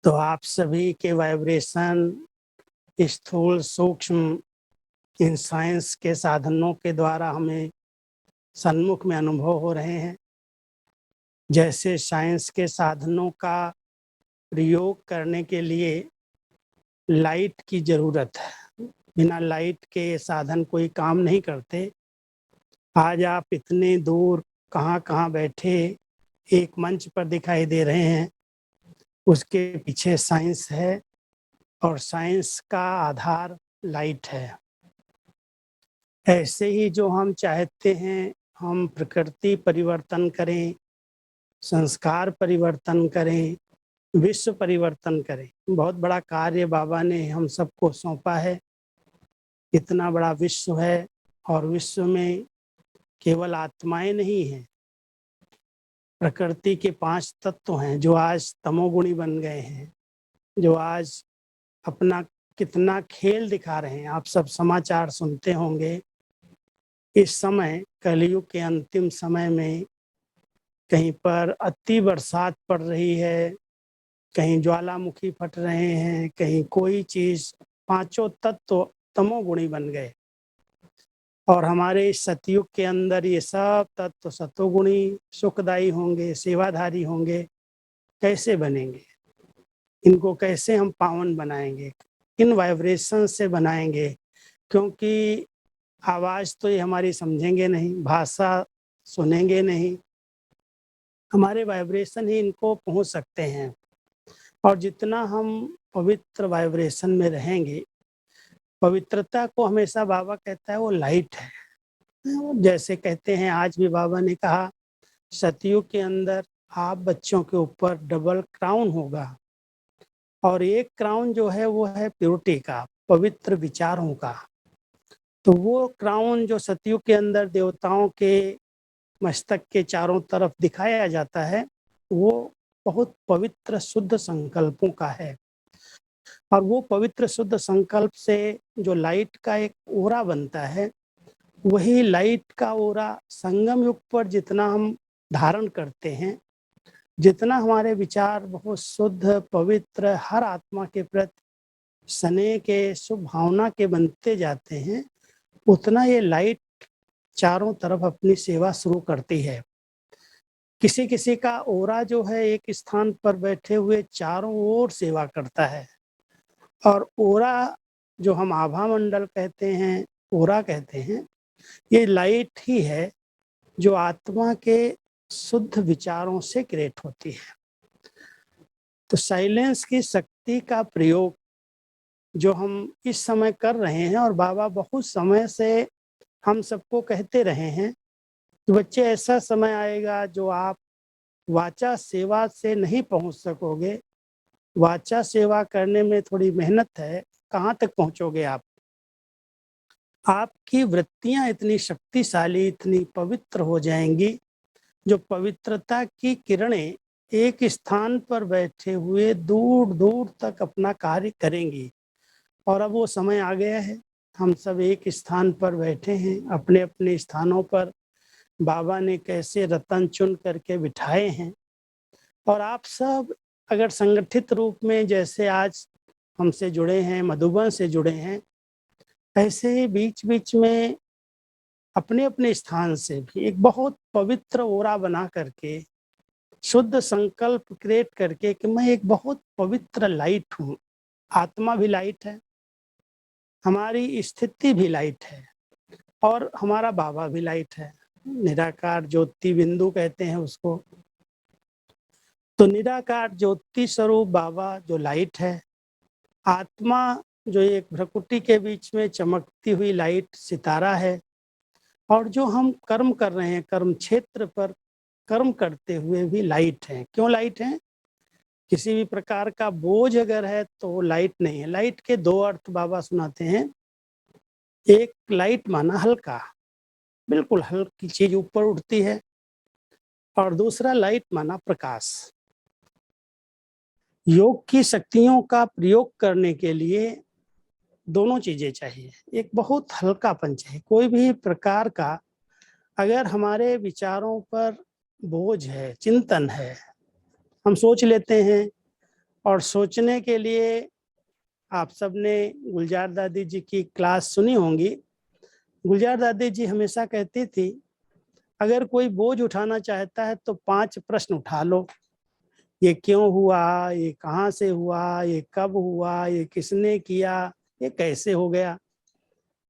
तो आप सभी के वाइब्रेशन स्थूल सूक्ष्म इन साइंस के साधनों के द्वारा हमें सन्मुख में अनुभव हो रहे हैं। जैसे साइंस के साधनों का प्रयोग करने के लिए लाइट की जरूरत है। बिना लाइट के ये साधन कोई काम नहीं करते। आज आप इतने दूर कहाँ बैठे एक मंच पर दिखाई दे रहे हैं, उसके पीछे साइंस है और साइंस का आधार लाइट है। ऐसे ही जो हम चाहते हैं हम प्रकृति परिवर्तन करें, संस्कार परिवर्तन करें, विश्व परिवर्तन करें। बहुत बड़ा कार्य बाबा ने हम सबको सौंपा है। इतना बड़ा विश्व है और विश्व में केवल आत्माएं नहीं हैं, प्रकृति के 5 तत्व हैं जो आज तमोगुणी बन गए हैं, जो आज अपना कितना खेल दिखा रहे हैं। आप सब समाचार सुनते होंगे। इस समय कलयुग के अंतिम समय में कहीं पर अति बरसात पड़ रही है, कहीं ज्वालामुखी फट रहे हैं, कहीं कोई चीज। 5 तत्व तमोगुणी बन गए और हमारे इस सतयुग के अंदर ये सब तत्व सतोगुणी सुखदायी होंगे, सेवाधारी होंगे। कैसे बनेंगे? इनको कैसे हम पावन बनाएंगे? किन वाइब्रेशन से बनाएंगे? क्योंकि आवाज तो ये हमारी समझेंगे नहीं, भाषा सुनेंगे नहीं, हमारे वाइब्रेशन ही इनको पहुंच सकते हैं। और जितना हम पवित्र वाइब्रेशन में रहेंगे, पवित्रता को हमेशा बाबा कहता है वो लाइट है। जैसे कहते हैं, आज भी बाबा ने कहा सतयुग के अंदर आप बच्चों के ऊपर डबल क्राउन होगा और एक क्राउन जो है वो है प्योरिटी का, पवित्र विचारों का। तो वो क्राउन जो सतयुग के अंदर देवताओं के मस्तक के चारों तरफ दिखाया जाता है, वो बहुत पवित्र शुद्ध संकल्पों का है। और वो पवित्र शुद्ध संकल्प से जो लाइट का एक ओरा बनता है, वही लाइट का ओरा संगम युग पर जितना हम धारण करते हैं, जितना हमारे विचार बहुत शुद्ध पवित्र हर आत्मा के प्रति स्नेह के शुभ भावना के बनते जाते हैं, उतना ये लाइट चारों तरफ अपनी सेवा शुरू करती है। किसी किसी का ओरा जो है एक स्थान पर बैठे हुए चारों ओर सेवा करता है। और ओरा जो हम आभा मंडल कहते हैं, ओरा कहते हैं, ये लाइट ही है जो आत्मा के शुद्ध विचारों से क्रिएट होती है। तो साइलेंस की शक्ति का प्रयोग जो हम इस समय कर रहे हैं, और बाबा बहुत समय से हम सबको कहते रहे हैं कि बच्चे ऐसा समय आएगा जो आप वाचा सेवा से नहीं पहुंच सकोगे। वाचा सेवा करने में थोड़ी मेहनत है, कहाँ तक पहुंचोगे आप? आपकी वृत्तियां इतनी शक्तिशाली, इतनी पवित्र हो जाएंगी, जो पवित्रता की किरणें एक स्थान पर बैठे हुए दूर दूर तक अपना कार्य करेंगी। और अब वो समय आ गया है, हम सब एक स्थान पर बैठे हैं, अपने अपने स्थानों पर बाबा ने कैसे रतन चुन करके बिठाए हैं। और आप सब अगर संगठित रूप में जैसे आज हमसे जुड़े हैं, मधुबन से जुड़े हैं, ऐसे ही बीच बीच में अपने अपने स्थान से भी एक बहुत पवित्र ओरा बना करके, शुद्ध संकल्प क्रिएट करके कि मैं एक बहुत पवित्र लाइट हूँ। आत्मा भी लाइट है, हमारी स्थिति भी लाइट है और हमारा बाबा भी लाइट है। निराकार ज्योति बिंदु कहते हैं उसको। तो निराकार ज्योति स्वरूप बाबा जो लाइट है, आत्मा जो एक भ्रकुटी के बीच में चमकती हुई लाइट सितारा है, और जो हम कर्म कर रहे हैं कर्म क्षेत्र पर कर्म करते हुए भी लाइट है। क्यों लाइट है? किसी भी प्रकार का बोझ अगर है तो लाइट नहीं है। लाइट के 2 अर्थ बाबा सुनाते हैं। एक लाइट माना हल्का, बिल्कुल हल्की चीज ऊपर उठती है, और दूसरा लाइट माना प्रकाश। योग की शक्तियों का प्रयोग करने के लिए दोनों चीजें चाहिए। एक बहुत हल्कापन चाहिए। कोई भी प्रकार का अगर हमारे विचारों पर बोझ है, चिंतन है, हम सोच लेते हैं और सोचने के लिए आप सबने गुलजार दादी जी की क्लास सुनी होंगी। गुलजार दादी जी हमेशा कहती थी, अगर कोई बोझ उठाना चाहता है तो 5 प्रश्न उठा लो। ये क्यों हुआ, ये कहाँ से हुआ, ये कब हुआ, ये किसने किया, ये कैसे हो गया।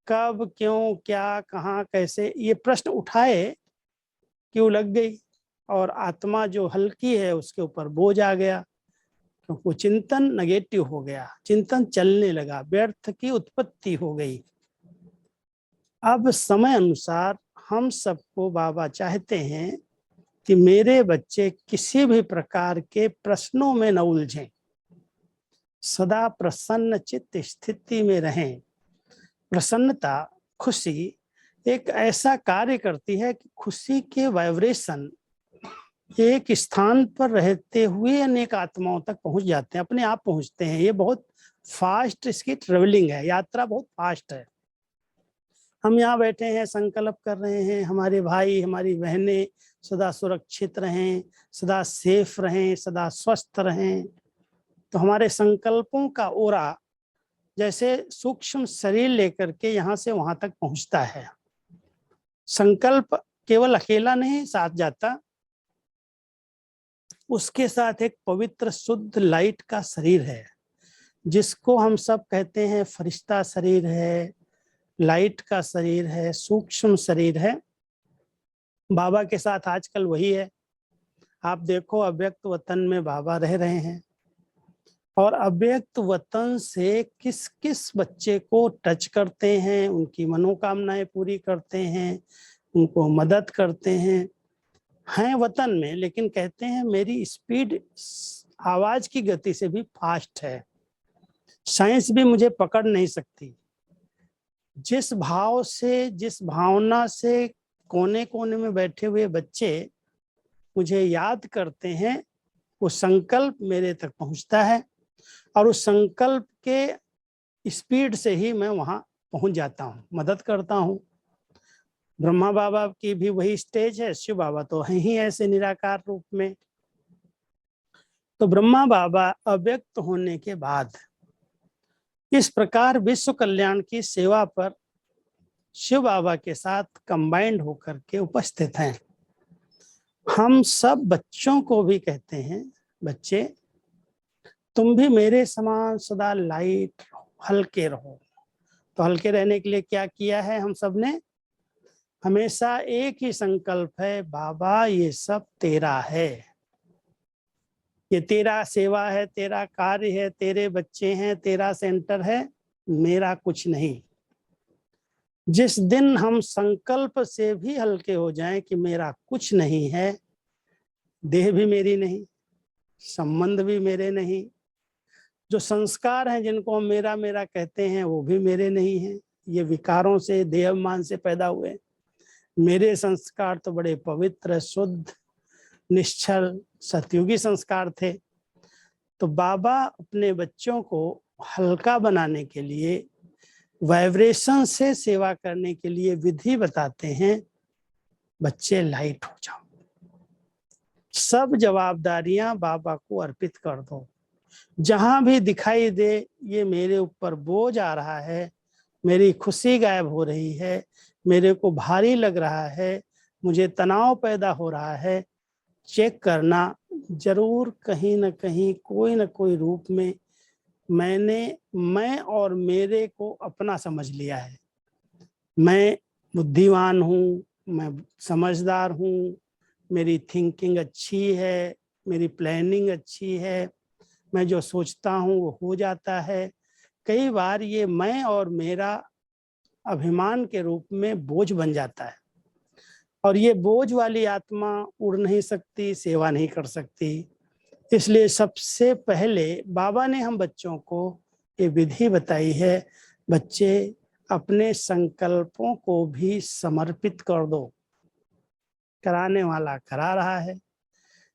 कब, क्यों, क्या, कहाँ, कैसे, ये प्रश्न उठाए कि वो लग गई और आत्मा जो हल्की है उसके ऊपर बोझ आ गया, क्योंकि वो चिंतन नेगेटिव हो गया, चिंतन चलने लगा, व्यर्थ की उत्पत्ति हो गई। अब समय अनुसार हम सबको बाबा चाहते हैं कि मेरे बच्चे किसी भी प्रकार के प्रश्नों में न उलझें, सदा प्रसन्न चित्त स्थिति में रहें। प्रसन्नता, खुशी एक ऐसा कार्य करती है कि खुशी के वाइब्रेशन एक स्थान पर रहते हुए अनेक आत्माओं तक पहुंच जाते हैं, अपने आप पहुंचते हैं। ये बहुत फास्ट इसकी ट्रेवलिंग है, यात्रा बहुत फास्ट है। हम यहाँ बैठे हैं, संकल्प कर रहे हैं हमारे भाई हमारी बहनें सदा सुरक्षित रहें, सदा सेफ रहें, सदा स्वस्थ रहें। तो हमारे संकल्पों का ओरा जैसे सूक्ष्म शरीर लेकर के यहाँ से वहां तक पहुंचता है। संकल्प केवल अकेला नहीं साथ जाता, उसके साथ एक पवित्र शुद्ध लाइट का शरीर है, जिसको हम सब कहते हैं फरिश्ता शरीर है, लाइट का शरीर है, सूक्ष्म शरीर है। बाबा के साथ आजकल वही है। आप देखो अव्यक्त वतन में बाबा रह रहे हैं और अव्यक्त वतन से किस किस बच्चे को टच करते हैं, उनकी मनोकामनाएं पूरी करते हैं, उनको मदद करते हैं वतन में, लेकिन कहते हैं मेरी स्पीड आवाज की गति से भी फास्ट है, साइंस भी मुझे पकड़ नहीं सकती। जिस भाव से, जिस भावना से कोने कोने में बैठे हुए बच्चे मुझे याद करते हैं, वो संकल्प मेरे तक पहुंचता है और उस संकल्प के स्पीड से ही मैं वहां पहुंच जाता हूं, मदद करता हूं। ब्रह्मा बाबा की भी वही स्टेज है, शिव बाबा तो है ही ऐसे निराकार रूप में। तो ब्रह्मा बाबा अव्यक्त होने के बाद इस प्रकार विश्व कल्याण की सेवा पर शिव बाबा के साथ कंबाइंड होकर के उपस्थित हैं। हम सब बच्चों को भी कहते हैं, बच्चे तुम भी मेरे समान सदा लाइट रहो, हल्के रहो। तो हल्के रहने के लिए क्या किया है हम सब ने? हमेशा एक ही संकल्प है, बाबा ये सब तेरा है, ये तेरा सेवा है, तेरा कार्य है, तेरे बच्चे हैं, तेरा सेंटर है, मेरा कुछ नहीं। जिस दिन हम संकल्प से भी हल्के हो जाएं कि मेरा कुछ नहीं है, देह भी मेरी नहीं, संबंध भी मेरे नहीं, जो संस्कार हैं जिनको हम मेरा मेरा कहते हैं वो भी मेरे नहीं हैं, ये विकारों से देहमान से पैदा हुए। मेरे संस्कार तो बड़े पवित्र, शुद्ध, निश्चल, सतयुगी संस्कार थे। तो बाबा अपने बच्चों को हल्का बनाने के लिए, वाइब्रेशन से सेवा करने के लिए विधि बताते हैं, बच्चे लाइट हो जाओ, सब जवाबदारियां बाबा को अर्पित कर दो। जहां भी दिखाई दे ये मेरे ऊपर बोझ आ रहा है, मेरी खुशी गायब हो रही है, मेरे को भारी लग रहा है, मुझे तनाव पैदा हो रहा है, चेक करना जरूर कहीं ना कहीं कोई ना कोई रूप में मैं और मेरे को अपना समझ लिया है। मैं बुद्धिमान हूँ, मैं समझदार हूँ, मेरी थिंकिंग अच्छी है, मेरी प्लानिंग अच्छी है, मैं जो सोचता हूँ वो हो जाता है। कई बार ये मैं और मेरा अभिमान के रूप में बोझ बन जाता है और ये बोझ वाली आत्मा उड़ नहीं सकती, सेवा नहीं कर सकती। इसलिए सबसे पहले बाबा ने हम बच्चों को ये विधि बताई है, बच्चे अपने संकल्पों को भी समर्पित कर दो। कराने वाला करा रहा है,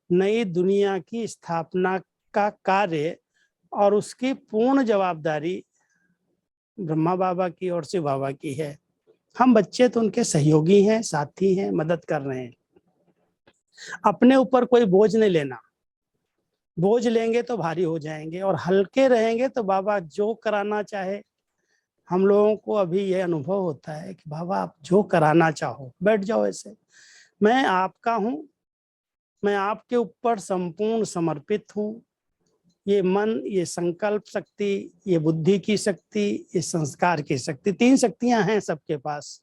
नई दुनिया की स्थापना का कार्य और उसकी पूर्ण जवाबदारी ब्रह्मा बाबा की और शिव बाबा की है। हम बच्चे तो उनके सहयोगी हैं, साथी हैं, मदद कर रहे हैं। अपने ऊपर कोई बोझ नहीं लेना। बोझ लेंगे तो भारी हो जाएंगे, और हल्के रहेंगे तो बाबा जो कराना चाहे, हम लोगों को अभी ये अनुभव होता है कि बाबा आप जो कराना चाहो बैठ जाओ ऐसे, मैं आपका हूँ, मैं आपके ऊपर संपूर्ण समर्पित हूँ। ये मन, ये संकल्प शक्ति, ये बुद्धि की शक्ति, ये संस्कार की शक्ति, 3 शक्तियां हैं सबके पास।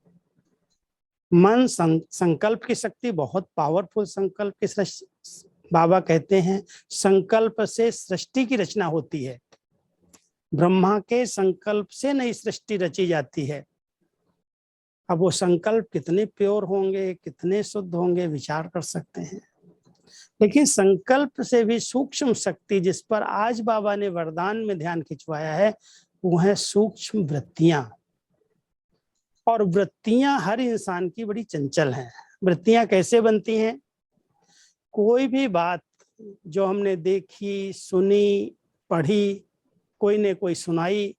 मन संकल्प की शक्ति बहुत पावरफुल, संकल्प की बाबा कहते हैं संकल्प से सृष्टि की रचना होती है, ब्रह्मा के संकल्प से नई सृष्टि रची जाती है। अब वो संकल्प कितने प्योर होंगे, कितने शुद्ध होंगे, विचार कर सकते हैं। लेकिन संकल्प से भी सूक्ष्म शक्ति जिस पर आज बाबा ने वरदान में ध्यान खिंचवाया है, वो है सूक्ष्म वृत्तियां। और वृत्तियां हर इंसान की बड़ी चंचल हैं। वृत्तियां कैसे बनती हैं? कोई भी बात जो हमने देखी, सुनी, पढ़ी, कोई ने कोई सुनाई,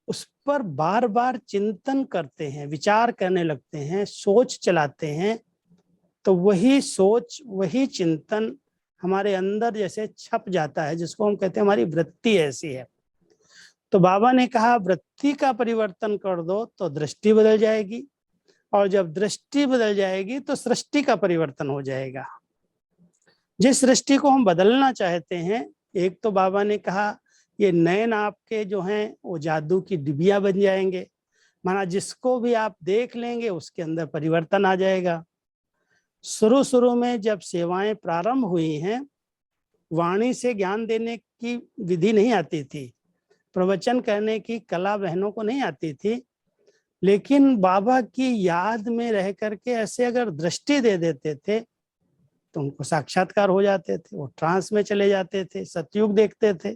उस पर बार बार चिंतन करते हैं, विचार करने लगते हैं, सोच चलाते हैं, तो वही सोच, वही चिंतन हमारे अंदर जैसे छप जाता है, जिसको हम कहते हैं हमारी वृत्ति ऐसी है। तो बाबा ने कहा वृत्ति का परिवर्तन कर दो तो दृष्टि बदल जाएगी, और जब दृष्टि बदल जाएगी तो सृष्टि का परिवर्तन हो जाएगा। जिस सृष्टि को हम बदलना चाहते हैं, एक तो बाबा ने कहा ये नयन आपके जो हैं वो जादू की डिबिया बन जाएंगे, माना जिसको भी आप देख लेंगे उसके अंदर परिवर्तन आ जाएगा। शुरू शुरू में जब सेवाएं प्रारंभ हुई हैं, वाणी से ज्ञान देने की विधि नहीं आती थी, प्रवचन करने की कला बहनों को नहीं आती थी, लेकिन बाबा की याद में रह करके ऐसे अगर दृष्टि दे देते थे तो उनको साक्षात्कार हो जाते थे, वो ट्रांस में चले जाते थे, सतयुग देखते थे।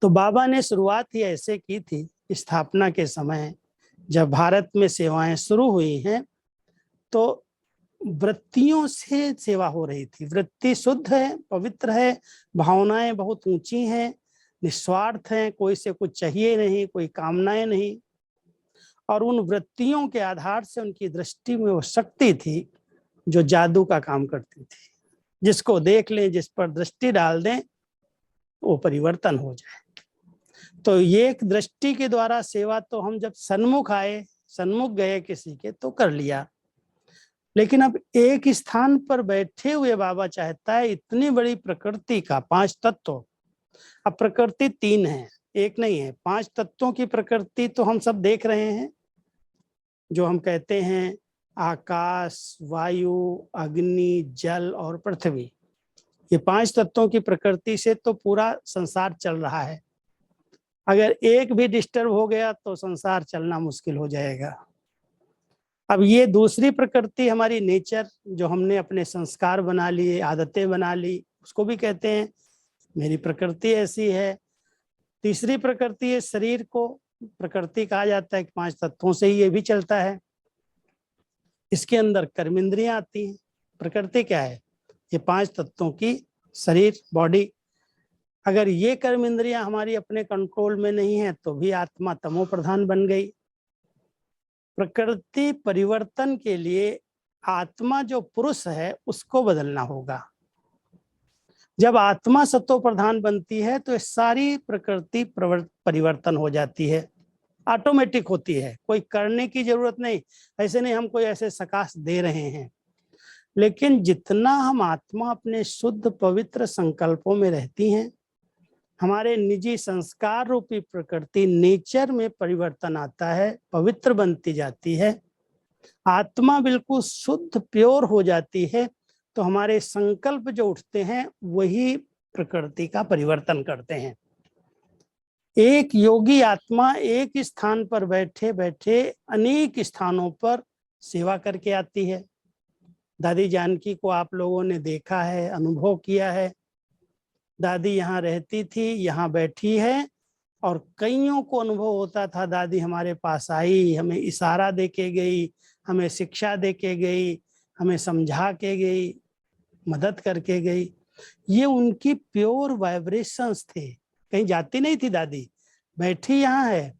तो बाबा ने शुरुआत ही ऐसे की थी, स्थापना के समय जब भारत में सेवाएं शुरू हुई हैं तो वृत्तियों से सेवा हो रही थी। वृत्ति शुद्ध है, पवित्र है, भावनाएं बहुत ऊंची हैं, निस्वार्थ हैं, कोई से कुछ चाहिए नहीं, कोई कामनाएं नहीं, और उन वृत्तियों के आधार से उनकी दृष्टि में वो शक्ति थी जो जादू का काम करती थी। जिसको देख लें, जिस पर दृष्टि डाल दें, वो परिवर्तन हो जाए। तो ये एक दृष्टि के द्वारा सेवा तो हम जब सन्मुख आए, सन्मुख गए किसी के तो कर लिया, लेकिन अब एक स्थान पर बैठे हुए बाबा चाहता है इतनी बड़ी प्रकृति का 5 तत्व, अब प्रकृति 3 है, एक नहीं है, 5 तत्वों की प्रकृति तो हम सब देख रहे हैं, जो हम कहते हैं आकाश, वायु, अग्नि, जल और पृथ्वी। ये 5 तत्वों की प्रकृति से तो पूरा संसार चल रहा है। अगर एक भी डिस्टर्ब हो गया तो संसार चलना मुश्किल हो जाएगा। अब ये दूसरी प्रकृति हमारी नेचर, जो हमने अपने संस्कार बना लिए, आदतें बना ली, उसको भी कहते हैं मेरी प्रकृति ऐसी है। तीसरी प्रकृति है शरीर को प्रकृति कहा जाता है कि 5 तत्वों से ही ये भी चलता है। इसके अंदर कर्म इंद्रियां आती हैं। प्रकृति क्या है? ये 5 तत्वों की शरीर, बॉडी। अगर ये कर्म इंद्रियां हमारी अपने कंट्रोल में नहीं है तो भी आत्मा तमो प्रधान बन गई। प्रकृति परिवर्तन के लिए आत्मा जो पुरुष है उसको बदलना होगा। जब आत्मा सत्व प्रधान बनती है तो सारी प्रकृति परिवर्तन हो जाती है, ऑटोमेटिक होती है, कोई करने की जरूरत नहीं। ऐसे नहीं हम कोई ऐसे सकाश दे रहे हैं, लेकिन जितना हम आत्मा अपने शुद्ध पवित्र संकल्पों में रहती हैं, हमारे निजी संस्कार रूपी प्रकृति नेचर में परिवर्तन आता है, पवित्र बनती जाती है, आत्मा बिल्कुल शुद्ध प्योर हो जाती है, तो हमारे संकल्प जो उठते हैं वही प्रकृति का परिवर्तन करते हैं। एक योगी आत्मा एक स्थान पर बैठे बैठे अनेक स्थानों पर सेवा करके आती है। दादी जानकी को आप लोगों ने देखा है, अनुभव किया है। दादी यहाँ रहती थी, यहाँ बैठी है, और कईयों को अनुभव होता था दादी हमारे पास आई, हमें इशारा दे के गई, हमें शिक्षा दे के गई, हमें समझा के गई, मदद करके गई। ये उनकी प्योर वाइब्रेशंस थे, कहीं जाती नहीं थी दादी, बैठी यहाँ है,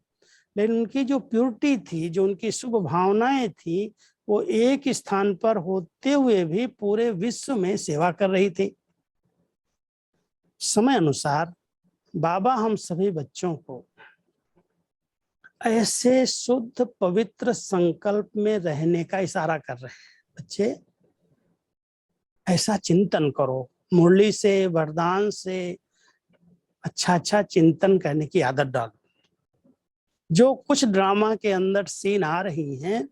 लेकिन उनकी जो प्योरिटी थी, जो उनकी शुभ भावनाएं थी, वो एक स्थान पर होते हुए भी पूरे विश्व में सेवा कर रही थी। समय अनुसार बाबा हम सभी बच्चों को ऐसे शुद्ध पवित्र संकल्प में रहने का इशारा कर रहे हैं। बच्चे ऐसा चिंतन करो, मुरली से वरदान से अच्छा अच्छा चिंतन करने की आदत डालो। जो कुछ ड्रामा के अंदर सीन आ रही हैं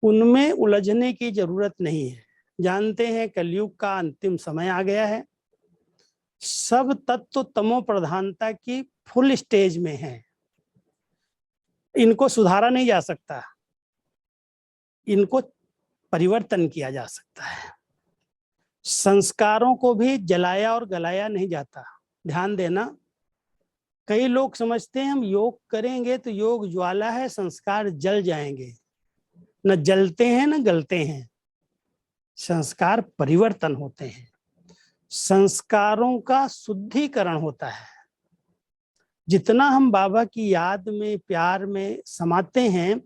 उनमें उलझने की जरूरत नहीं है। जानते हैं कलयुग का अंतिम समय आ गया है, सब तत्व तमो प्रधानता की फुल स्टेज में है। इनको सुधारा नहीं जा सकता, इनको परिवर्तन किया जा सकता है। संस्कारों को भी जलाया और गलाया नहीं जाता। ध्यान देना, कई लोग समझते हैं हम योग करेंगे तो योग ज्वाला है, संस्कार जल जाएंगे। न जलते हैं न गलते हैं, संस्कार परिवर्तन होते हैं, संस्कारों का शुद्धिकरण होता है। जितना हम बाबा की याद में प्यार में समाते हैं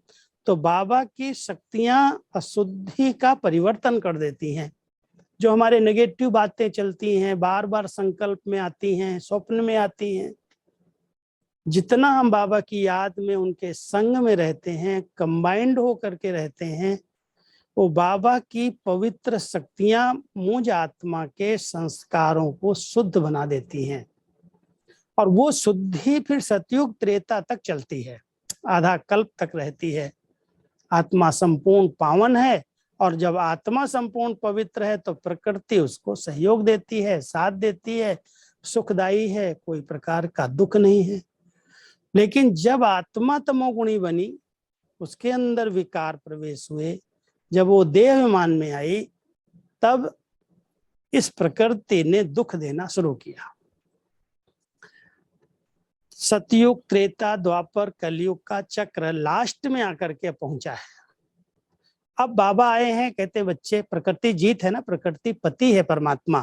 तो बाबा की शक्तियां अशुद्धि का परिवर्तन कर देती हैं। जो हमारे नेगेटिव बातें चलती हैं, बार बार संकल्प में आती हैं, स्वप्न में आती हैं, जितना हम बाबा की याद में उनके संग में रहते हैं, कंबाइंड होकर के रहते हैं, वो बाबा की पवित्र शक्तियां मुझ आत्मा के संस्कारों को शुद्ध बना देती हैं। और वो शुद्धि फिर सतयुग त्रेता तक चलती है, आधा कल्प तक रहती है। आत्मा संपूर्ण पावन है, और जब आत्मा संपूर्ण पवित्र है तो प्रकृति उसको सहयोग देती है, साथ देती है, सुखदायी है, कोई प्रकार का दुख नहीं है। लेकिन जब आत्मा तमोगुणी बनी, उसके अंदर विकार प्रवेश हुए, जब वो देह विमान में आई, तब इस प्रकृति ने दुख देना शुरू किया। सतयुग त्रेता द्वापर कलयुग का चक्र लास्ट में आकर के पहुंचा है। अब बाबा आए हैं, कहते बच्चे प्रकृति जीत है ना, प्रकृति पति है परमात्मा।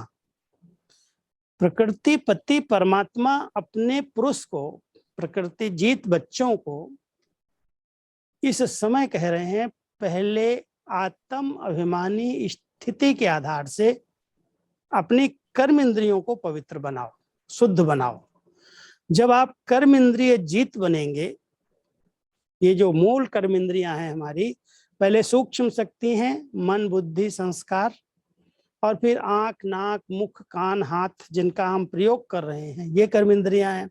प्रकृति पति परमात्मा अपने पुरुष को, प्रकृति जीत बच्चों को इस समय कह रहे हैं, पहले आत्म अभिमानी स्थिति के आधार से अपनी कर्म इंद्रियों को पवित्र बनाओ, शुद्ध बनाओ। जब आप कर्म इंद्रिय जीत बनेंगे, ये जो मूल कर्म इंद्रियां हैं हमारी, पहले सूक्ष्म शक्ति हैं, मन बुद्धि संस्कार, और फिर आंख नाक मुख कान हाथ जिनका हम प्रयोग कर रहे हैं, ये कर्म इंद्रियां हैं।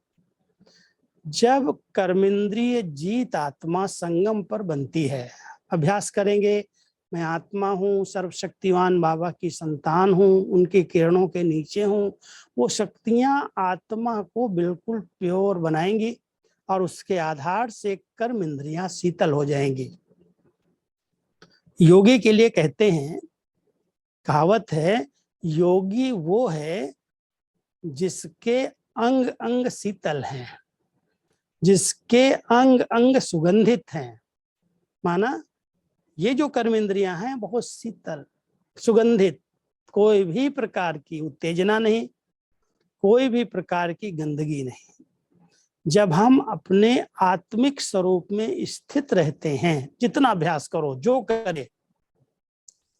जब कर्मेंद्रिय जीत आत्मा संगम पर बनती है, अभ्यास करेंगे, मैं आत्मा हूँ, सर्वशक्तिवान बाबा की संतान हूँ, उनकी किरणों के नीचे हूँ, वो शक्तियां आत्मा को बिल्कुल प्योर बनाएंगी और उसके आधार से कर्म इंद्रियां शीतल हो जाएंगी। योगी के लिए कहते हैं, कहावत है, योगी वो है जिसके अंग अंग शीतल हैं, जिसके अंग अंग सुगंधित हैं। माना ये जो कर्म इंद्रियां हैं बहुत शीतल सुगंधित, कोई भी प्रकार की उत्तेजना नहीं, कोई भी प्रकार की गंदगी नहीं। जब हम अपने आत्मिक स्वरूप में स्थित रहते हैं, जितना अभ्यास करो जो करे,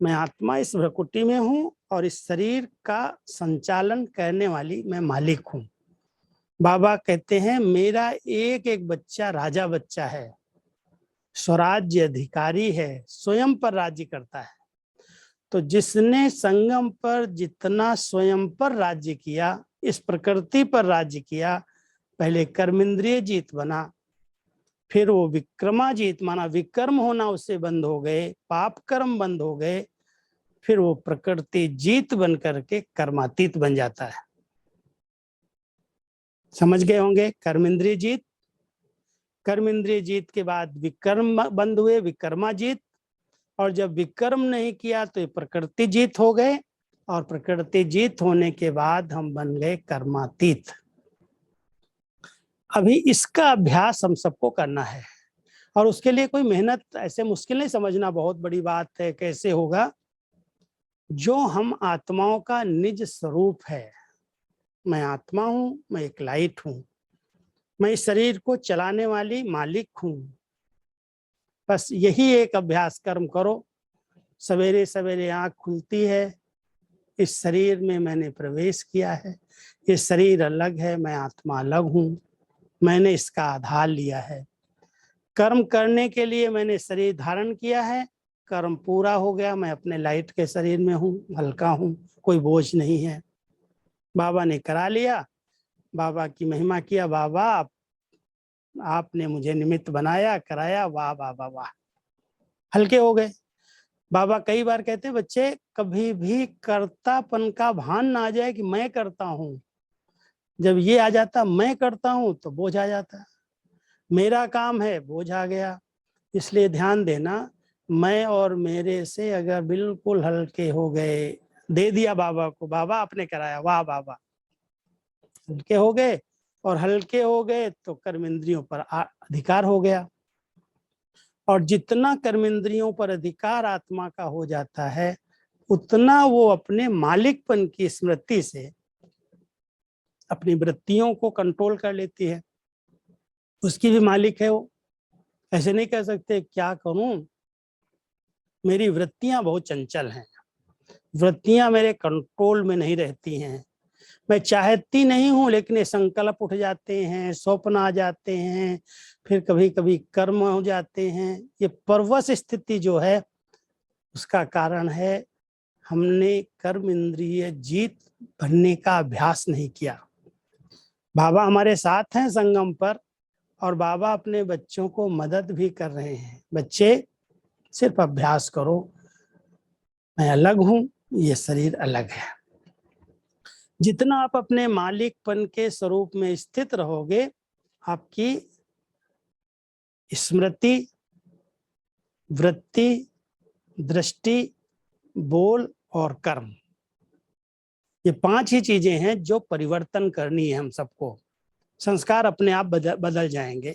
मैं आत्मा इस भ्रकुटी में हूं और इस शरीर का संचालन करने वाली मैं मालिक हूं। बाबा कहते हैं मेरा एक एक बच्चा राजा बच्चा है, स्वराज्य अधिकारी है, स्वयं पर राज्य करता है। तो जिसने संगम पर जितना स्वयं पर राज्य किया, इस प्रकृति पर राज्य किया, पहले कर्मेंद्रिय जीत बना, फिर वो विक्रमाजीत, माना विकर्म होना उससे बंद हो गए, पाप कर्म बंद हो गए, फिर वो प्रकृति जीत बन करके कर्मातीत बन जाता है। समझ गए होंगे, कर्मेंद्रिय जीत, कर्मेंद्रिय जीत के बाद विकर्म बंद हुए, विकर्माजीत, और जब विकर्म नहीं किया तो ये प्रकृति जीत हो गए, और प्रकृति जीत होने के बाद हम बन गए कर्मातीत। अभी इसका अभ्यास हम सबको करना है, और उसके लिए कोई मेहनत ऐसे मुश्किल नहीं समझना, बहुत बड़ी बात है। कैसे होगा? जो हम आत्माओं का निज स्वरूप है, मैं आत्मा हूं, मैं एक लाइट हूं, मैं इस शरीर को चलाने वाली मालिक हूं। बस यही एक अभ्यास कर्म करो। सवेरे सवेरे आंख खुलती है, इस शरीर में मैंने प्रवेश किया है, ये शरीर अलग है, मैं आत्मा अलग हूँ, मैंने इसका आधार लिया है। कर्म करने के लिए मैंने शरीर धारण किया है, कर्म पूरा हो गया, मैं अपने लाइट के शरीर में हूँ, हल्का हूँ, कोई बोझ नहीं है। बाबा ने करा लिया, बाबा की महिमा किया, बाबा आपने मुझे निमित्त बनाया, कराया, वाह वाह वाह वाह, हल्के हो गए। बाबा कई बार कहते हैं बच्चे कभी भी कर्तापन का भान ना आ जाए कि मैं करता हूँ, जब ये आ जाता मैं करता हूँ तो बोझ आ जाता, मेरा काम है, बोझ आ गया। इसलिए ध्यान देना, मैं और मेरे से अगर बिल्कुल हल्के हो गए, दे दिया बाबा को, बाबा आपने कराया, वाह बाबा, हल्के हो गए, और हल्के हो गए तो कर्मेंद्रियों पर अधिकार हो गया। और जितना कर्मेंद्रियों पर अधिकार आत्मा का हो जाता है, उतना वो अपने मालिकपन की स्मृति से अपनी वृत्तियों को कंट्रोल कर लेती है, उसकी भी मालिक है वो। ऐसे नहीं कह सकते क्या करूं, मेरी वृत्तियां बहुत चंचल हैं, वृत्तियां मेरे कंट्रोल में नहीं रहती हैं, मैं चाहती नहीं हूं लेकिन ये संकल्प उठ जाते हैं, स्वप्न आ जाते हैं, फिर कभी कभी कर्म हो जाते हैं। ये परवश स्थिति जो है उसका कारण है हमने कर्म इंद्रिय जीत बनने का अभ्यास नहीं किया। बाबा हमारे साथ हैं संगम पर, और बाबा अपने बच्चों को मदद भी कर रहे हैं, बच्चे सिर्फ अभ्यास करो, मैं अलग हूं, ये शरीर अलग है। जितना आप अपने मालिकपन के स्वरूप में स्थित रहोगे, आपकी स्मृति, वृत्ति, दृष्टि, बोल और कर्म, ये 5 ही चीजें हैं जो परिवर्तन करनी है हम सबको। संस्कार अपने आप बदल जाएंगे।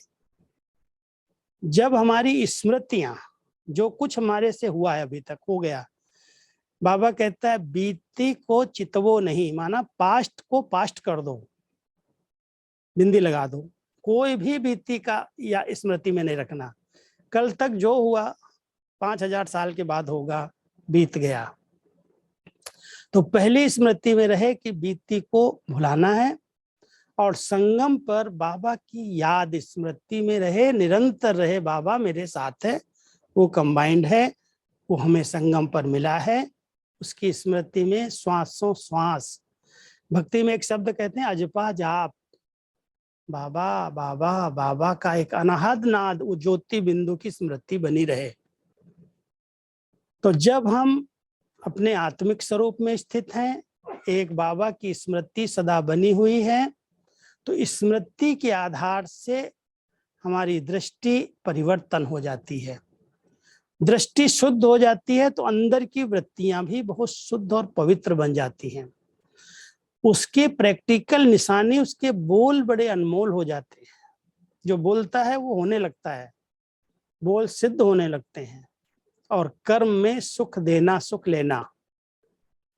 जब हमारी स्मृतियां, जो कुछ हमारे से हुआ है अभी तक हो गया, बाबा कहता है बीती को चितवो नहीं, माना पास्ट को पास्ट कर दो, बिंदी लगा दो, कोई भी बीती का या स्मृति में नहीं रखना। कल तक जो हुआ 5000 साल के बाद होगा, बीत गया, तो पहली स्मृति में रहे कि बीती को भुलाना है, और संगम पर बाबा की याद स्मृति में रहे, निरंतर रहे, बाबा मेरे साथ है, वो कंबाइंड है, वो हमें संगम पर मिला है, उसकी स्मृति में श्वासों श्वास। भक्ति में एक शब्द कहते हैं अजपा जाप, बाबा बाबा बाबा का एक अनाहद नाद, वो ज्योति बिंदु की स्मृति बनी रहे। तो जब हम अपने आत्मिक स्वरूप में स्थित हैं, एक बाबा की स्मृति सदा बनी हुई है, तो स्मृति के आधार से हमारी दृष्टि परिवर्तन हो जाती है। दृष्टि शुद्ध हो जाती है तो अंदर की वृत्तियां भी बहुत शुद्ध और पवित्र बन जाती हैं। उसके प्रैक्टिकल निशानी, उसके बोल बड़े अनमोल हो जाते हैं, जो बोलता है वो होने लगता है, बोल सिद्ध होने लगते हैं, और कर्म में सुख देना सुख लेना,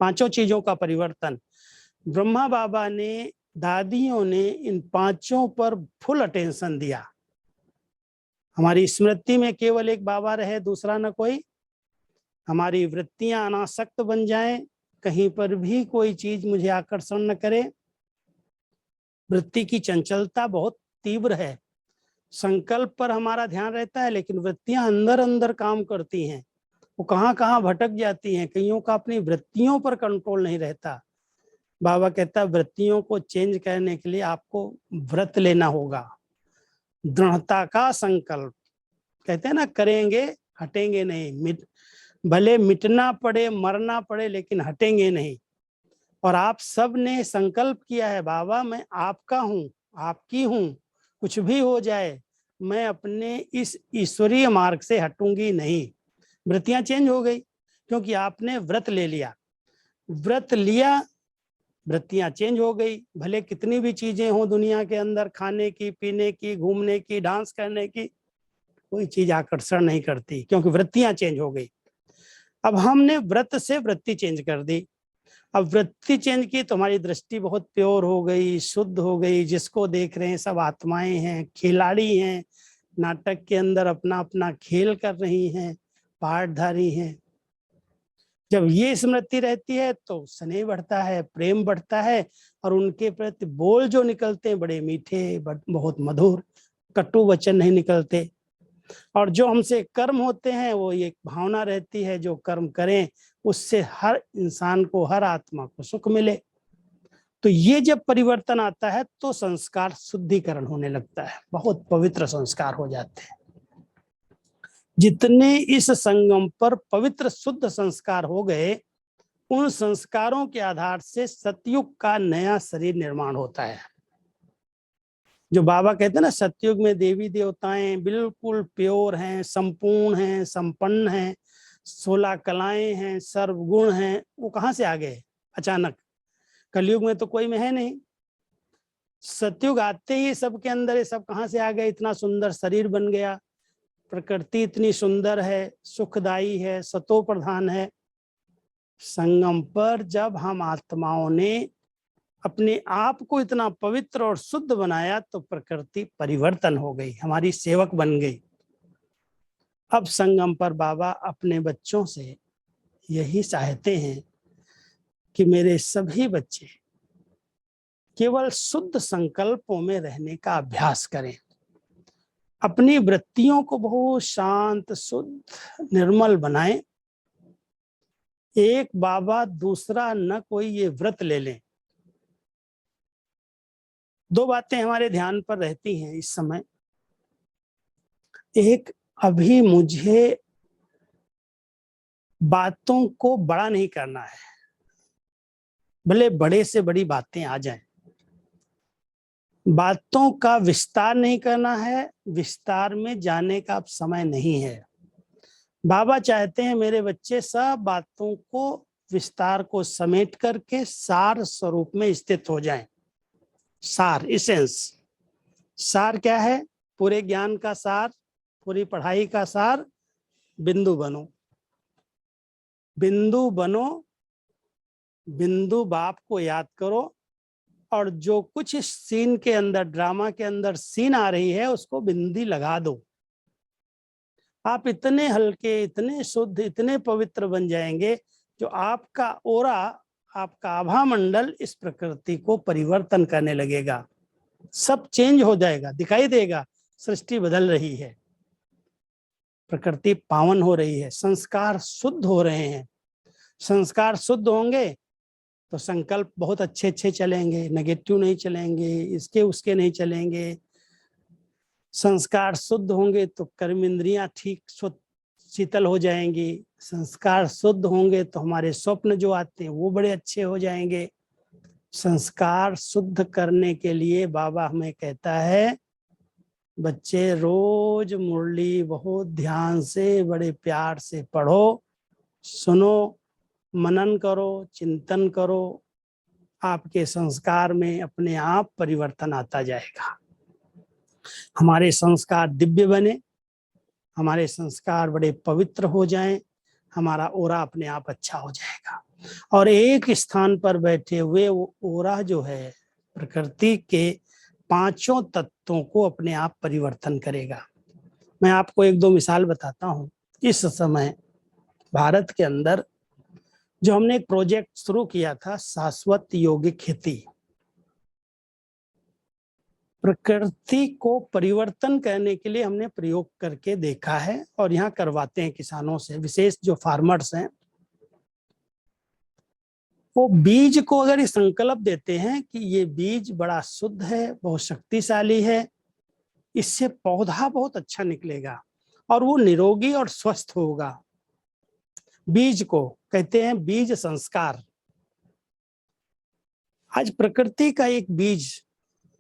5 चीजों का परिवर्तन। ब्रह्मा बाबा ने, दादियों ने इन 5 पर फुल अटेंशन दिया। हमारी स्मृति में केवल एक बाबा रहे, दूसरा न कोई, हमारी वृत्तियां अनासक्त बन जाएं, कहीं पर भी कोई चीज मुझे आकर्षण न करे। वृत्ति की चंचलता बहुत तीव्र है, संकल्प पर हमारा ध्यान रहता है लेकिन वृत्तियां अंदर अंदर काम करती हैं, वो कहाँ कहाँ भटक जाती हैं, कईयों का अपनी वृत्तियों पर कंट्रोल नहीं रहता। बाबा कहता है वृत्तियों को चेंज करने के लिए आपको व्रत लेना होगा, दृढ़ता का संकल्प। कहते हैं ना, करेंगे हटेंगे नहीं, भले मिटना पड़े, मरना पड़े, लेकिन हटेंगे नहीं। और आप सब ने संकल्प किया है, बाबा मैं आपका हूँ, आपकी हूँ, कुछ भी हो जाए मैं अपने इस ईश्वरीय मार्ग से हटूंगी नहीं। वृत्तियां चेंज हो गई क्योंकि आपने व्रत ले लिया, व्रत लिया, वृत्तियां चेंज हो गई। भले कितनी भी चीजें हो दुनिया के अंदर, खाने की, पीने की, घूमने की, डांस करने की, कोई चीज आकर्षण नहीं करती क्योंकि वृत्तियां चेंज हो गई। अब हमने व्रत से वृत्ति चेंज कर दी, अब वृत्ति चेंज की तो हमारी दृष्टि बहुत प्योर हो गई, शुद्ध हो गई। जिसको देख रहे हैं सब आत्माएं हैं, खिलाड़ी हैं, नाटक के अंदर अपना अपना खेल कर रही हैं, पार्टधारी हैं। जब ये स्मृति रहती है तो स्नेह बढ़ता है, प्रेम बढ़ता है, और उनके प्रति बोल जो निकलते हैं बड़े मीठे, बहुत मधुर, कटु वचन नहीं निकलते। और जो हमसे कर्म होते हैं वो एक भावना रहती है, जो कर्म करें उससे हर इंसान को, हर आत्मा को सुख मिले। तो ये जब परिवर्तन आता है तो संस्कार शुद्धिकरण होने लगता है, बहुत पवित्र संस्कार हो जाते हैं। जितने इस संगम पर पवित्र शुद्ध संस्कार हो गए, उन संस्कारों के आधार से सतयुग का नया शरीर निर्माण होता है। जो बाबा कहते हैं ना, सतयुग में देवी देवताएं बिल्कुल प्योर हैं, संपूर्ण हैं, संपन्न हैं, 16 कलाएं हैं, सर्वगुण हैं, वो कहाँ से आ गए अचानक? कलयुग में तो कोई में है नहीं। सतयुग आते ही सबके अंदर ये सब कहाँ से आ गए? इतना सुंदर शरीर बन गया, प्रकृति इतनी सुंदर है, सुखदायी है, सतो प्रधान है। संगम पर जब हम आत्माओं ने अपने आप को इतना पवित्र और शुद्ध बनाया तो प्रकृति परिवर्तन हो गई, हमारी सेवक बन गई। अब संगम पर बाबा अपने बच्चों से यही चाहते हैं कि मेरे सभी बच्चे केवल शुद्ध संकल्पों में रहने का अभ्यास करें, अपनी वृत्तियों को बहुत शांत, शुद्ध, निर्मल बनाएं। एक बाबा दूसरा न कोई ये व्रत ले लें। दो बातें हमारे ध्यान पर रहती हैं इस समय। एक, अभी मुझे बातों को बड़ा नहीं करना है, भले बड़े से बड़ी बातें आ जाएं, बातों का विस्तार नहीं करना है, विस्तार में जाने का अब समय नहीं है। बाबा चाहते हैं मेरे बच्चे सब बातों को, विस्तार को समेट करके सार स्वरूप में स्थित हो जाएं। सार, इसेंस। सार क्या है? पूरे ज्ञान का सार, पूरी पढ़ाई का सार, बिंदु बनो। बिंदु बनो, बिंदु बाप को याद करो, और जो कुछ इस सीन के अंदर, ड्रामा के अंदर सीन आ रही है, उसको बिंदी लगा दो। आप इतने हल्के, इतने शुद्ध, इतने पवित्र बन जाएंगे, जो आपका ओरा, आपका आभा मंडल इस प्रकृति को परिवर्तन करने लगेगा। सब चेंज हो जाएगा, दिखाई देगा, सृष्टि बदल रही है, प्रकृति पावन हो रही है, संस्कार शुद्ध हो रहे हैं। संस्कार शुद्ध होंगे तो संकल्प बहुत अच्छे अच्छे चलेंगे, नेगेटिव नहीं चलेंगे, इसके उसके नहीं चलेंगे। संस्कार शुद्ध होंगे तो कर्म इंद्रियां ठीक शीतल हो जाएंगी। संस्कार शुद्ध होंगे तो हमारे स्वप्न जो आते हैं वो बड़े अच्छे हो जाएंगे। संस्कार शुद्ध करने के लिए बाबा हमें कहता है, बच्चे रोज मुरली बहुत ध्यान से, बड़े प्यार से पढ़ो, सुनो, मनन करो, चिंतन करो। आपके संस्कार में अपने आप परिवर्तन आता जाएगा। हमारे संस्कार दिव्य बने, हमारे संस्कार बड़े पवित्र हो जाएं, हमारा ओरा अपने आप अच्छा हो जाएगा। और एक स्थान पर बैठे हुए वो ओरा जो है प्रकृति के पांचों तत्वों को अपने आप परिवर्तन करेगा। मैं आपको एक दो मिसाल बताता हूं। इस समय भारत के अंदर जो हमने एक प्रोजेक्ट शुरू किया था, शाश्वत यौगिक खेती, प्रकृति को परिवर्तन करने के लिए हमने प्रयोग करके देखा है, और यहाँ करवाते हैं किसानों से, विशेष जो फार्मर्स हैं, वो बीज को अगर ये संकल्प देते हैं कि ये बीज बड़ा शुद्ध है, बहुत शक्तिशाली है, इससे पौधा बहुत अच्छा निकलेगा और वो निरोगी और स्वस्थ होगा। बीज को कहते हैं बीज संस्कार। आज प्रकृति का एक बीज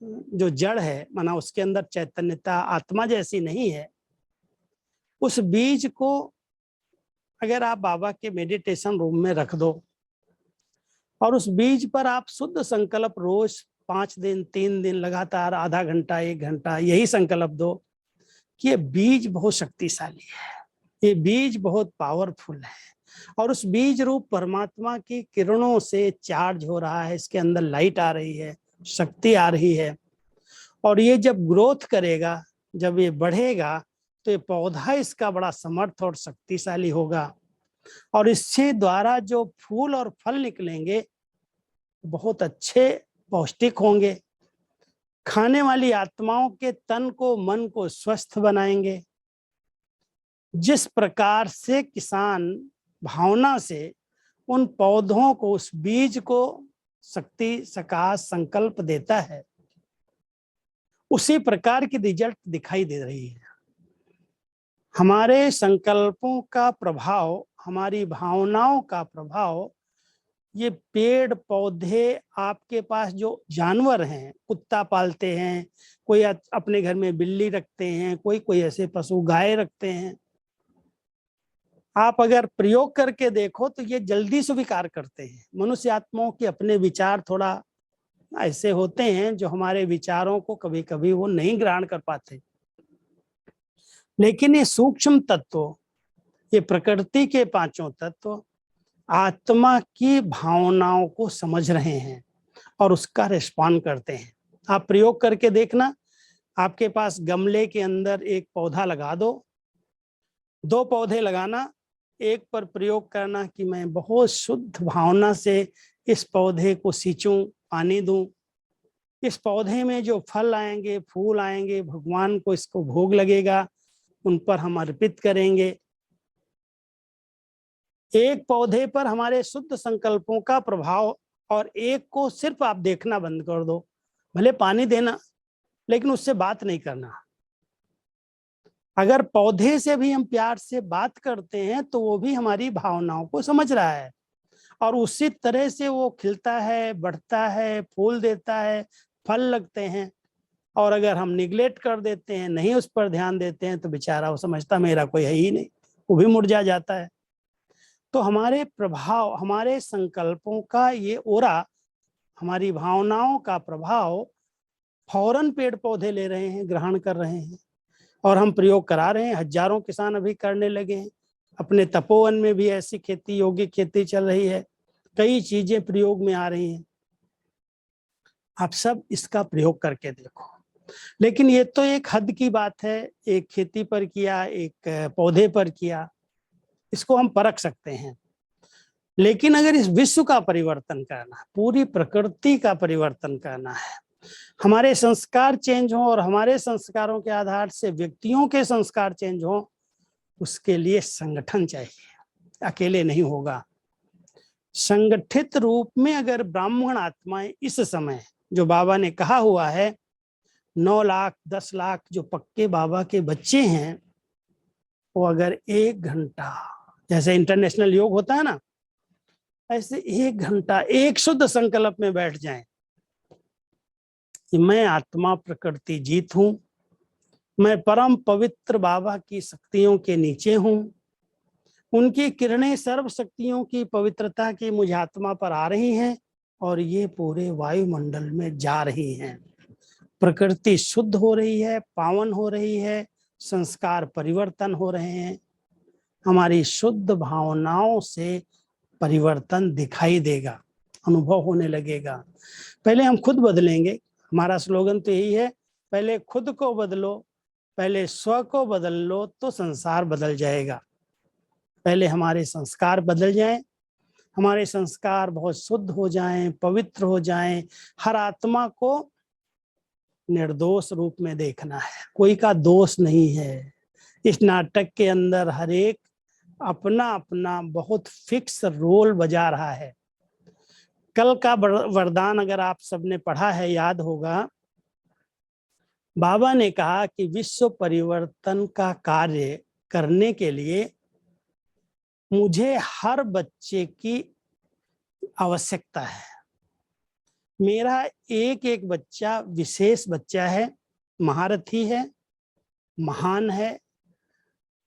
जो जड़ है, माना उसके अंदर चैतन्यता, आत्मा जैसी नहीं है, उस बीज को अगर आप बाबा के मेडिटेशन रूम में रख दो और उस बीज पर आप शुद्ध संकल्प रोज 5 दिन 3 दिन लगातार आधा घंटा 1 घंटा यही संकल्प दो कि ये बीज बहुत शक्तिशाली है, ये बीज बहुत पावरफुल है, और उस बीज रूप परमात्मा की किरणों से चार्ज हो रहा है, इसके अंदर लाइट आ रही है, शक्ति आ रही है, और ये जब ग्रोथ करेगा, जब ये बढ़ेगा तो ये पौधा इसका बड़ा समर्थ और शक्तिशाली होगा। और इससे द्वारा जो फूल और फल निकलेंगे बहुत अच्छे पौष्टिक होंगे, खाने वाली आत्माओं के तन को मन को स्वस्थ बनाएंगे। जिस प्रकार से किसान भावना से उन पौधों को, उस बीज को शक्ति सकाश संकल्प देता है, उसी प्रकार की रिजल्ट दिखाई दे रही है। हमारे संकल्पों का प्रभाव, हमारी भावनाओं का प्रभाव, ये पेड़ पौधे, आपके पास जो जानवर हैं, कुत्ता पालते हैं, कोई अपने घर में बिल्ली रखते हैं, कोई ऐसे पशु गाय रखते हैं, आप अगर प्रयोग करके देखो तो ये जल्दी स्वीकार करते हैं। मनुष्य आत्माओं के अपने विचार थोड़ा ऐसे होते हैं जो हमारे विचारों को कभी कभी वो नहीं ग्रहण कर पाते, लेकिन ये सूक्ष्म तत्व, ये प्रकृति के पांचों तत्व आत्मा की भावनाओं को समझ रहे हैं और उसका रिस्पॉन्ड करते हैं। आप प्रयोग करके देखना, आपके पास गमले के अंदर एक पौधा लगा दो, 2 पौधे लगाना, एक पर प्रयोग करना कि मैं बहुत शुद्ध भावना से इस पौधे को सींचूं, पानी दूं, इस पौधे में जो फल आएंगे, फूल आएंगे, भगवान को इसको भोग लगेगा, उन पर हम अर्पित करेंगे। एक पौधे पर हमारे शुद्ध संकल्पों का प्रभाव, और एक को सिर्फ आप देखना बंद कर दो, भले पानी देना लेकिन उससे बात नहीं करना। अगर पौधे से भी हम प्यार से बात करते हैं तो वो भी हमारी भावनाओं को समझ रहा है और उसी तरह से वो खिलता है, बढ़ता है, फूल देता है, फल लगते हैं। और अगर हम निगलेक्ट कर देते हैं, नहीं उस पर ध्यान देते हैं, तो बेचारा वो समझता मेरा कोई है ही नहीं, वो भी मुरझा जाता है। तो हमारे प्रभाव, हमारे संकल्पों का ये ओरा, हमारी भावनाओं का प्रभाव फौरन पेड़ पौधे ले रहे हैं, ग्रहण कर रहे हैं और हम प्रयोग करा रहे हैं। हजारों किसान अभी करने लगे हैं, अपने तपोवन में भी ऐसी खेती, योगिक खेती चल रही है, कई चीजें प्रयोग में आ रही हैं। आप सब इसका प्रयोग करके देखो। लेकिन ये तो एक हद की बात है, एक खेती पर किया, एक पौधे पर किया, इसको हम परख सकते हैं। लेकिन अगर इस विश्व का परिवर्तन करना, पूरी प्रकृति का परिवर्तन करना है, हमारे संस्कार चेंज हो और हमारे संस्कारों के आधार से व्यक्तियों के संस्कार चेंज हो, उसके लिए संगठन चाहिए, अकेले नहीं होगा। संगठित रूप में अगर ब्राह्मण आत्माएं इस समय, जो बाबा ने कहा हुआ है 9 लाख 10 लाख जो पक्के बाबा के बच्चे हैं, वो अगर 1 घंटा, जैसे इंटरनेशनल योग होता है ना, ऐसे 1 घंटा एक शुद्ध संकल्प में बैठ जाएं कि मैं आत्मा प्रकृति जीत हूं, मैं परम पवित्र बाबा की शक्तियों के नीचे हूं, उनकी किरणें सर्व शक्तियों की पवित्रता की मुझ आत्मा पर आ रही हैं और ये पूरे वायुमंडल में जा रही हैं। प्रकृति शुद्ध हो रही है, पावन हो रही है, संस्कार परिवर्तन हो रहे हैं। हमारी शुद्ध भावनाओं से परिवर्तन दिखाई देगा, अनुभव होने लगेगा। पहले हम खुद बदलेंगे। हमारा स्लोगन तो यही है, पहले खुद को बदलो, पहले स्व को बदल लो तो संसार बदल जाएगा। पहले हमारे संस्कार बदल जाएं, हमारे संस्कार बहुत शुद्ध हो जाएं, पवित्र हो जाएं। हर आत्मा को निर्दोष रूप में देखना है, कोई का दोष नहीं है। इस नाटक के अंदर हर एक अपना अपना बहुत फिक्स रोल बजा रहा है। कल का वरदान अगर आप सबने पढ़ा है, याद होगा, बाबा ने कहा कि विश्व परिवर्तन का कार्य करने के लिए मुझे हर बच्चे की आवश्यकता है। मेरा एक एक बच्चा विशेष बच्चा है, महारथी है, महान है।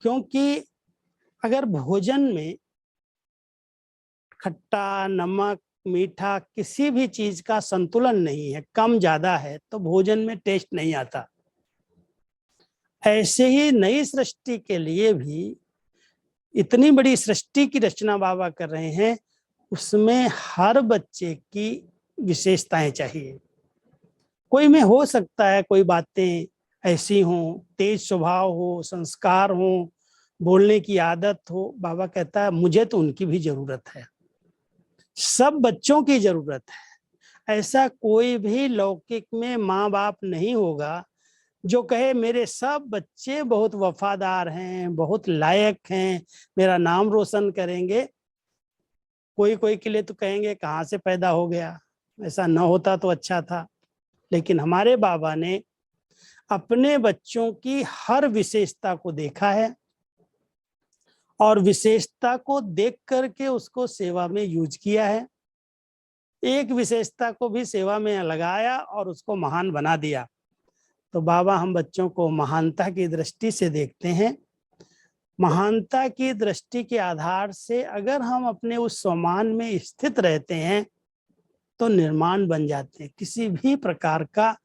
क्योंकि अगर भोजन में खट्टा, नमक, मीठा, किसी भी चीज का संतुलन नहीं है, कम ज्यादा है, तो भोजन में टेस्ट नहीं आता। ऐसे ही नई सृष्टि के लिए भी, इतनी बड़ी सृष्टि की रचना बाबा कर रहे हैं, उसमें हर बच्चे की विशेषताएं चाहिए। कोई में हो सकता है कोई बातें ऐसी हों, तेज स्वभाव हो, संस्कार हो, बोलने की आदत हो। बाबा कहता है मुझे तो उनकी भी जरूरत है, सब बच्चों की जरूरत है। ऐसा कोई भी लौकिक में माँ बाप नहीं होगा जो कहे मेरे सब बच्चे बहुत वफादार हैं, बहुत लायक हैं, मेरा नाम रोशन करेंगे। कोई कोई के लिए तो कहेंगे कहाँ से पैदा हो गया, ऐसा न होता तो अच्छा था। लेकिन हमारे बाबा ने अपने बच्चों की हर विशेषता को देखा है और विशेषता को देख करके उसको सेवा में यूज किया है। एक विशेषता को भी सेवा में लगाया और उसको महान बना दिया। तो बाबा हम बच्चों को महानता की दृष्टि से देखते हैं। महानता की दृष्टि के आधार से अगर हम अपने उस सम्मान में स्थित रहते हैं तो निर्माण बन जाते हैं। किसी भी प्रकार का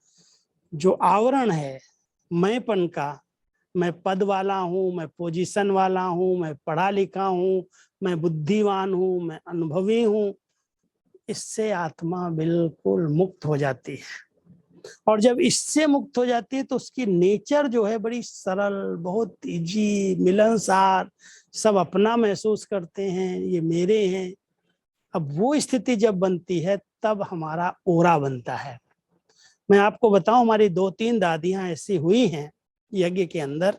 जो आवरण है मैंपन का, मैं पद वाला हूँ, मैं पोजीशन वाला हूँ, मैं पढ़ा लिखा हूँ, मैं बुद्धिमान हूँ, मैं अनुभवी हूँ, इससे आत्मा बिल्कुल मुक्त हो जाती है। और जब इससे मुक्त हो जाती है तो उसकी नेचर जो है बड़ी सरल, बहुत इजी, मिलनसार, सब अपना महसूस करते हैं, ये मेरे हैं। अब वो स्थिति जब बनती है तब हमारा ओरा बनता है। मैं आपको बताऊं, हमारी 2-3 दादियां ऐसी हुई हैं यज्ञ के अंदर।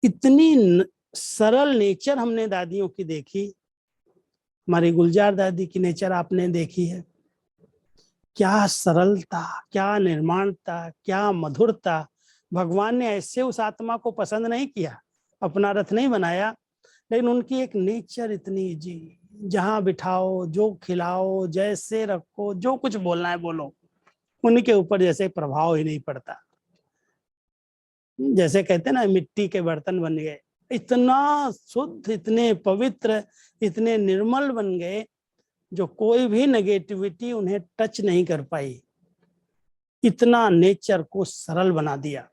इतनी सरल नेचर हमने दादियों की देखी। हमारी गुलजार दादी की नेचर आपने देखी है, क्या सरलता, क्या निर्माणता, क्या मधुरता। भगवान ने ऐसे उस आत्मा को पसंद नहीं किया, अपना रथ नहीं बनाया, लेकिन उनकी एक नेचर इतनी जी, जहां बिठाओ, जो खिलाओ, जैसे रखो, जो कुछ बोलना है बोलो, उनके ऊपर जैसे प्रभाव ही नहीं पड़ता। जैसे कहते हैं ना मिट्टी के बर्तन बन गए, इतना शुद्ध, इतने पवित्र, इतने निर्मल बन गए जो कोई भी नेगेटिविटी उन्हें टच नहीं कर पाई। इतना नेचर को सरल बना दिया।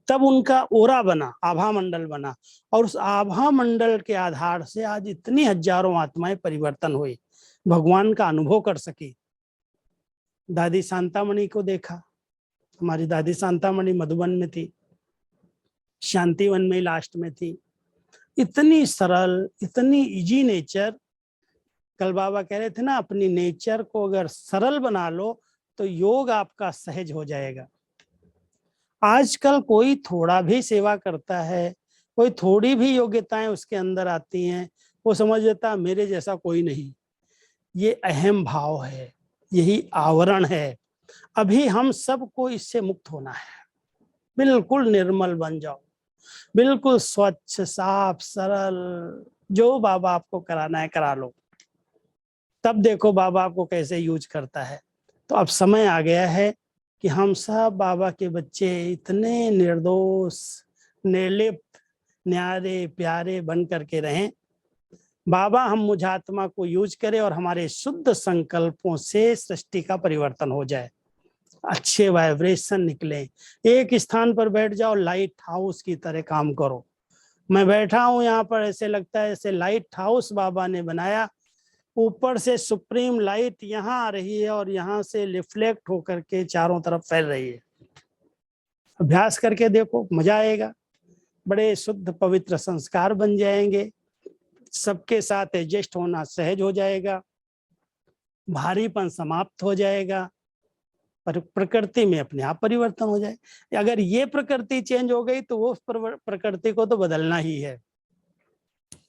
तब उनका ओरा बना, आभा मंडल बना, और उस आभा मंडल के आधार से आज इतनी हजारों आत्माएं परिवर्तन हुई, भगवान का अनुभव कर सकी। दादी शांतामणि को देखा, हमारी दादी शांतामणि मधुबन में थी, शांतिवन में लास्ट में थी। इतनी सरल, इतनी इजी नेचर। कल बाबा कह रहे थे ना, अपनी नेचर को अगर सरल बना लो तो योग आपका सहज हो जाएगा। आजकल कोई थोड़ा भी सेवा करता है, कोई थोड़ी भी योग्यताएं उसके अंदर आती हैं, वो समझ लेता मेरे जैसा कोई नहीं। ये अहम भाव है, यही आवरण है। अभी हम सबको इससे मुक्त होना है। बिल्कुल निर्मल बन जाओ, बिल्कुल स्वच्छ, साफ, सरल, जो बाबा आपको कराना है करा लो। तब देखो बाबा आपको कैसे यूज करता है। तो अब समय आ गया है कि हम सब बाबा के बच्चे इतने निर्दोष, निर्लिप्त, न्यारे, प्यारे बन करके रहें। बाबा हम मुझ आत्मा को यूज करें और हमारे शुद्ध संकल्पों से सृष्टि का परिवर्तन हो जाए, अच्छे वाइब्रेशन निकले। एक स्थान पर बैठ जाओ, लाइट हाउस की तरह काम करो। मैं बैठा हूं यहाँ पर, ऐसे लगता है ऐसे लाइट हाउस बाबा ने बनाया, ऊपर से सुप्रीम लाइट यहाँ आ रही है और यहाँ से रिफ्लेक्ट होकर के चारों तरफ फैल रही है। अभ्यास करके देखो, मजा आएगा। बड़े शुद्ध पवित्र संस्कार बन जाएंगे, सबके साथ एडजस्ट होना सहज हो जाएगा, भारीपन समाप्त हो जाएगा, पर प्रकृति में अपने आप परिवर्तन हो जाए। अगर ये प्रकृति चेंज हो गई तो वो प्रकृति को तो बदलना ही है।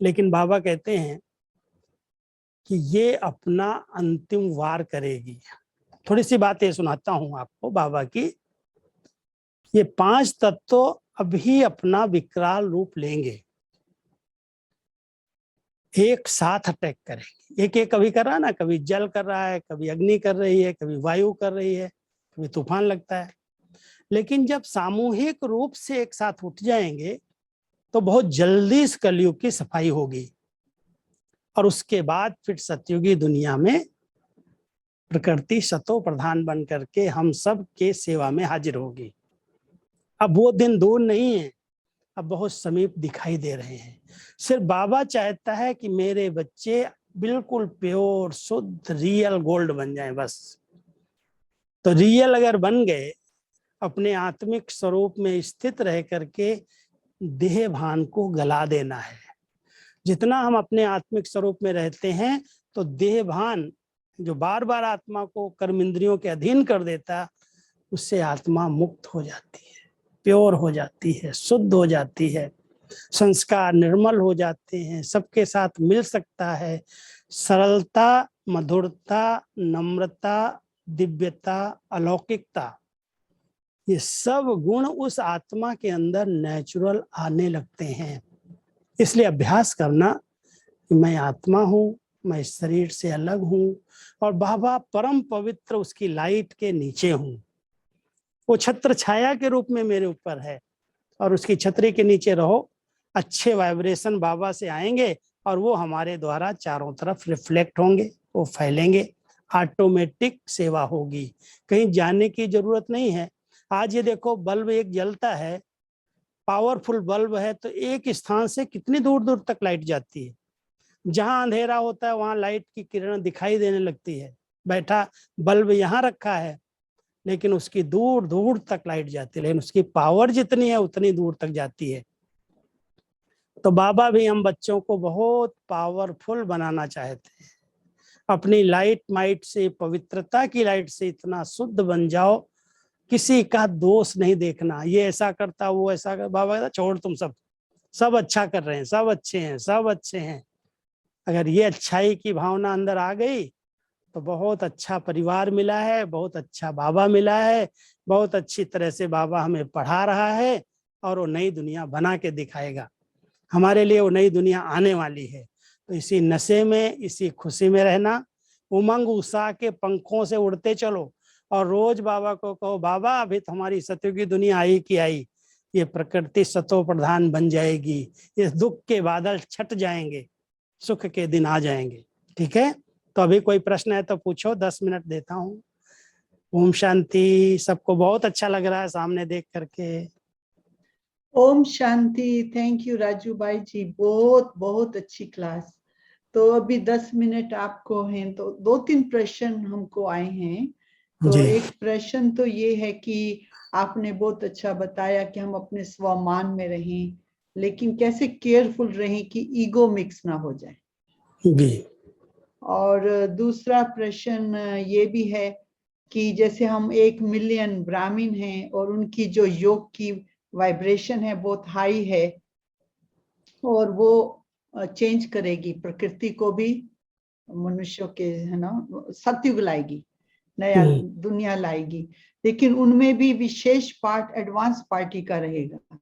लेकिन बाबा कहते हैं कि ये अपना अंतिम वार करेगी। थोड़ी सी बातें सुनाता हूं आपको बाबा की। ये 5 तत्व अभी अपना विकराल रूप लेंगे, एक साथ अटैक करेंगे। एक एक कभी कर रहा है ना, कभी जल कर रहा है, कभी अग्नि कर रही है, कभी वायु कर रही है, कभी तूफान लगता है। लेकिन जब सामूहिक रूप से एक साथ उठ जाएंगे तो बहुत जल्दी इस कलयुग की सफाई होगी और उसके बाद फिर सतयुगी दुनिया में प्रकृति शतो प्रधान बन करके हम सब के सेवा में हाजिर होगी। अब वो दिन दूर नहीं है, अब बहुत समीप दिखाई दे रहे हैं। सिर्फ बाबा चाहता है कि मेरे बच्चे बिल्कुल प्योर, शुद्ध, रियल गोल्ड बन जाएं बस। तो रियल अगर बन गए, अपने आत्मिक स्वरूप में स्थित रह करके देह भान को गला देना है। जितना हम अपने आत्मिक स्वरूप में रहते हैं तो देह भान जो बार बार आत्मा को कर्म इंद्रियों के अधीन कर देता, उससे आत्मा मुक्त हो जाती है, प्योर हो जाती है, शुद्ध हो जाती है, संस्कार निर्मल हो जाते हैं, सबके साथ मिल सकता है। सरलता, मधुरता, नम्रता, दिव्यता, अलौकिकता, ये सब गुण उस आत्मा के अंदर नेचुरल आने लगते हैं। इसलिए अभ्यास करना कि मैं आत्मा हूँ, मैं इस शरीर से अलग हूँ और बाबा परम पवित्र उसकी लाइट के नीचे हूँ। वो छत्र छाया के रूप में मेरे ऊपर है और उसकी छतरी के नीचे रहो, अच्छे वाइब्रेशन बाबा से आएंगे और वो हमारे द्वारा चारों तरफ रिफ्लेक्ट होंगे, वो फैलेंगे, ऑटोमेटिक सेवा होगी, कहीं जाने की जरूरत नहीं है। आज ये देखो, बल्ब एक जलता है, पावरफुल बल्ब है, तो एक स्थान से कितनी दूर दूर तक लाइट जाती है। जहां अंधेरा होता है वहां लाइट की किरण दिखाई देने लगती है। बैठा बल्ब यहाँ रखा है लेकिन उसकी दूर दूर तक लाइट जाती है, लेकिन उसकी पावर जितनी है उतनी दूर तक जाती है। तो बाबा भी हम बच्चों को बहुत पावरफुल बनाना चाहते हैं। अपनी लाइट माइट से, पवित्रता की लाइट से इतना शुद्ध बन जाओ, किसी का दोष नहीं देखना, ये ऐसा करता, वो ऐसा कर। बाबा कहता छोड़, तुम सब अच्छा कर रहे हैं, सब अच्छे हैं, सब अच्छे हैं। अगर ये अच्छाई की भावना अंदर आ गई तो बहुत अच्छा परिवार मिला है, बहुत अच्छा बाबा मिला है, बहुत अच्छी तरह से बाबा हमें पढ़ा रहा है और वो नई दुनिया बना के दिखाएगा। हमारे लिए वो नई दुनिया आने वाली है। तो इसी नशे में, इसी खुशी में रहना, उमंग उत्साह के पंखों से उड़ते चलो और रोज बाबा को कहो, बाबा अभी तो हमारी सत्य की दुनिया आई कि आई, ये प्रकृति सतो प्रधान बन जाएगी, इस दुख के बादल छट जाएंगे, सुख के दिन आ जाएंगे। ठीक है, तो अभी कोई प्रश्न है तो पूछो, 10 मिनट देता हूँ। ओम शांति। सबको बहुत अच्छा लग रहा है सामने देख करके। ओम शांति। थैंक यू राजू भाई जी, बहुत बहुत अच्छी क्लास। तो अभी 10 मिनट आपको हैं, तो 2-3 प्रश्न हमको आए हैं। तो जी। एक प्रश्न तो ये है कि आपने बहुत अच्छा बताया कि हम अपने स्वमान में रहें, लेकिन कैसे केयरफुल रहें कि ईगो मिक्स ना हो जाए। जी। और दूसरा प्रश्न ये भी है कि जैसे हम 1 मिलियन ब्राह्मण हैं और उनकी जो योग की वाइब्रेशन है बहुत हाई है और वो चेंज करेगी प्रकृति को भी, मनुष्यों के, है ना, सतयुग लाएगी, नया दुनिया लाएगी, लेकिन उनमें भी विशेष पार्ट एडवांस पार्टी का रहेगा।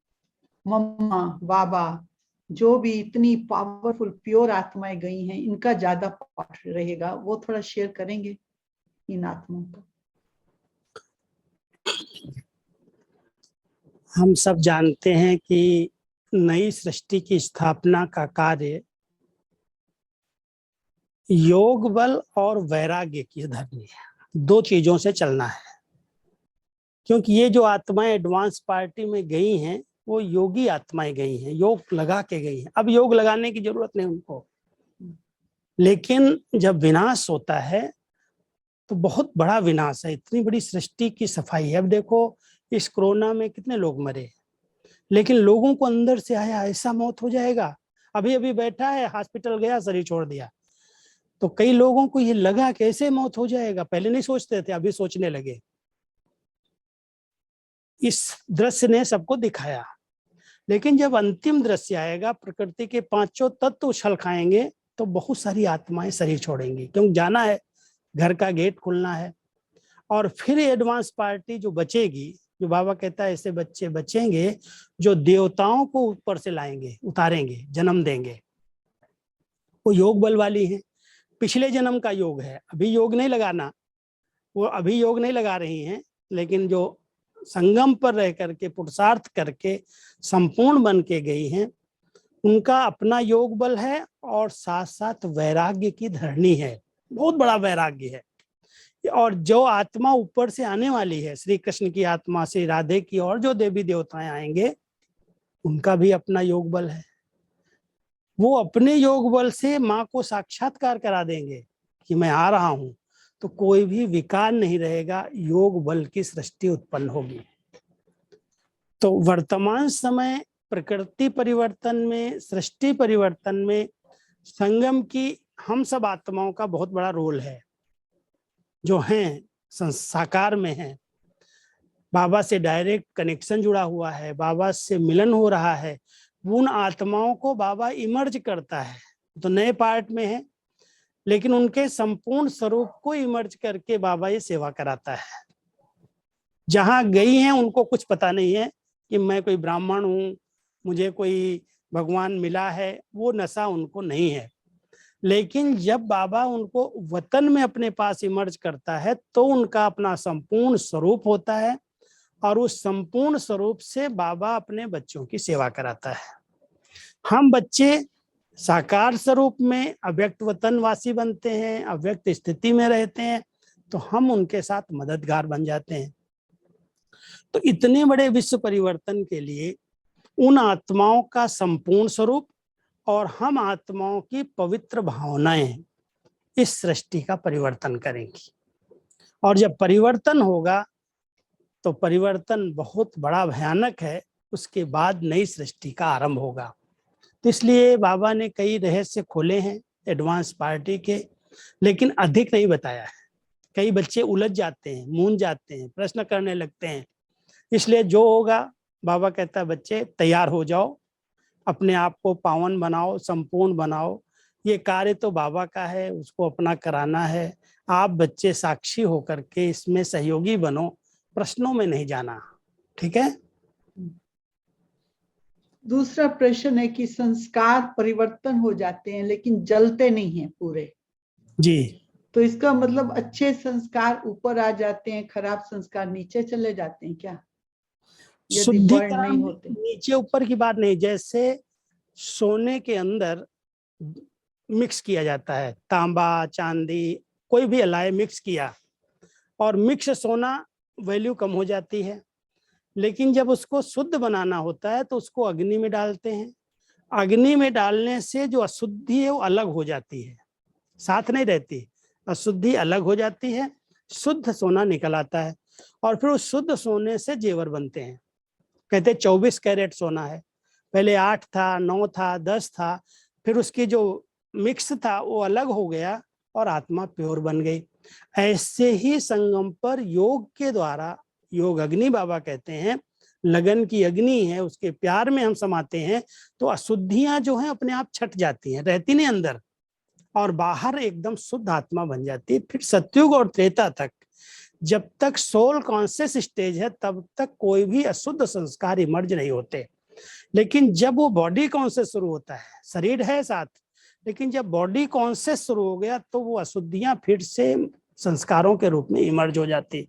मम्मा बाबा जो भी इतनी पावरफुल प्योर आत्माएं गई हैं, इनका ज्यादा पार्ट रहेगा, वो थोड़ा शेयर करेंगे इन आत्माओं का। हम सब जानते हैं कि नई सृष्टि की स्थापना का कार्य योग बल और वैराग्य की धरनी है, 2 चीजों से चलना है। क्योंकि ये जो आत्माएं एडवांस पार्टी में गई हैं वो योगी आत्माएं गई हैं, योग लगा के गई हैं। अब योग लगाने की जरूरत नहीं उनको, लेकिन जब विनाश होता है तो बहुत बड़ा विनाश है, इतनी बड़ी सृष्टि की सफाई है। अब देखो, इस कोरोना में कितने लोग मरे, लेकिन लोगों को अंदर से आया ऐसा मौत हो जाएगा। अभी अभी बैठा है, हॉस्पिटल गया, शरीर छोड़ दिया। तो कई लोगों को ये लगा कैसे मौत हो जाएगा, पहले नहीं सोचते थे, अभी सोचने लगे। इस दृश्य ने सबको दिखाया, लेकिन जब अंतिम दृश्य आएगा, प्रकृति के 5 तत्व उछल खाएंगे, तो बहुत सारी आत्माएं शरीर छोड़ेंगी, क्योंकि जाना है, घर का गेट खुलना है। और फिर एडवांस पार्टी जो बचेगी, जो बाबा कहता है ऐसे बच्चे बचेंगे जो देवताओं को ऊपर से लाएंगे, उतारेंगे, जन्म देंगे। वो योग बल वाली है, पिछले जन्म का योग है, अभी योग नहीं लगाना, वो अभी योग नहीं लगा रही हैं, लेकिन जो संगम पर रह करके पुरुषार्थ करके संपूर्ण बन के गई हैं, उनका अपना योग बल है और साथ साथ वैराग्य की धरनी है, बहुत बड़ा वैराग्य है। और जो आत्मा ऊपर से आने वाली है, श्री कृष्ण की आत्मा, श्री राधे की, और जो देवी देवताएं आएंगे, उनका भी अपना योग बल है। वो अपने योग बल से माँ को साक्षात्कार करा देंगे कि मैं आ रहा हूं, तो कोई भी विकार नहीं रहेगा, योग बल की सृष्टि उत्पन्न होगी। तो वर्तमान समय प्रकृति परिवर्तन में, सृष्टि परिवर्तन में संगम की हम सब आत्माओं का बहुत बड़ा रोल है, जो हैं साकार में हैं। बाबा से डायरेक्ट कनेक्शन जुड़ा हुआ है, बाबा से मिलन हो रहा है। उन आत्माओं को बाबा इमर्ज करता है, तो नए पार्ट में है, लेकिन उनके संपूर्ण स्वरूप को इमर्ज करके बाबा ये सेवा कराता है। जहां गई हैं उनको कुछ पता नहीं है कि मैं कोई ब्राह्मण हूँ, मुझे कोई भगवान मिला है, वो नशा उनको नहीं है। लेकिन जब बाबा उनको वतन में अपने पास इमर्ज करता है तो उनका अपना संपूर्ण स्वरूप होता है, और उस संपूर्ण स्वरूप से बाबा अपने बच्चों की सेवा कराता है। हम बच्चे साकार स्वरूप में अव्यक्त वतनवासी बनते हैं, अव्यक्त स्थिति में रहते हैं, तो हम उनके साथ मददगार बन जाते हैं। तो इतने बड़े विश्व परिवर्तन के लिए उन आत्माओं का संपूर्ण स्वरूप और हम आत्माओं की पवित्र भावनाएं इस सृष्टि का परिवर्तन करेंगी। और जब परिवर्तन होगा तो परिवर्तन बहुत बड़ा भयानक है, उसके बाद नई सृष्टि का आरंभ होगा। तो इसलिए बाबा ने कई रहस्य खोले हैं एडवांस पार्टी के, लेकिन अधिक नहीं बताया है। कई बच्चे उलझ जाते हैं, मूंझ जाते हैं, प्रश्न करने लगते हैं। इसलिए जो होगा, बाबा कहता है बच्चे तैयार हो जाओ, अपने आप को पावन बनाओ, संपूर्ण बनाओ। ये कार्य तो बाबा का है, उसको अपना कराना है। आप बच्चे साक्षी होकर के इसमें सहयोगी बनो, प्रश्नों में नहीं जाना। ठीक है। दूसरा प्रश्न है कि संस्कार परिवर्तन हो जाते हैं लेकिन जलते नहीं हैं पूरे जी। तो इसका मतलब अच्छे संस्कार ऊपर आ जाते हैं, खराब संस्कार नीचे चले जाते हैं क्या, यदि वर्ण शुद्धिकरण नहीं होते? नीचे ऊपर की बात नहीं। जैसे सोने के अंदर मिक्स किया जाता है, तांबा चांदी कोई भी अलाय मिक्स किया, और मिक्स सोना वैल्यू कम हो जाती है। लेकिन जब उसको शुद्ध बनाना होता है तो उसको अग्नि में डालते हैं। अग्नि में डालने से जो अशुद्धि है वो अलग हो जाती है, साथ नहीं रहती, अशुद्धि अलग हो जाती है, शुद्ध सोना निकल आता है। और फिर उस शुद्ध सोने से जेवर बनते हैं। कहते 24 कैरेट सोना है, पहले 8 था, 9 था, 10 था, फिर उसकी जो मिक्स था वो अलग हो गया और आत्मा प्योर बन गई। ऐसे ही संगम पर योग के द्वारा, योग अग्नि बाबा कहते हैं, लगन की अग्नि है, उसके प्यार में हम समाते हैं तो अशुद्धियां जो हैं अपने आप छट जाती हैं, रहती नहीं अंदर, और बाहर एकदम शुद्ध आत्मा बन जाती है। फिर सतयुग और त्रेता तक जब तक सोल कॉन्शियस स्टेज है तब तक कोई भी अशुद्ध संस्कार इमर्ज नहीं होते। लेकिन जब वो बॉडी कॉन्शियस शुरू होता है, शरीर है साथ, लेकिन जब बॉडी कॉन्शियस शुरू हो गया तो वो अशुद्धियां फिर से संस्कारों के रूप में इमर्ज हो जाती।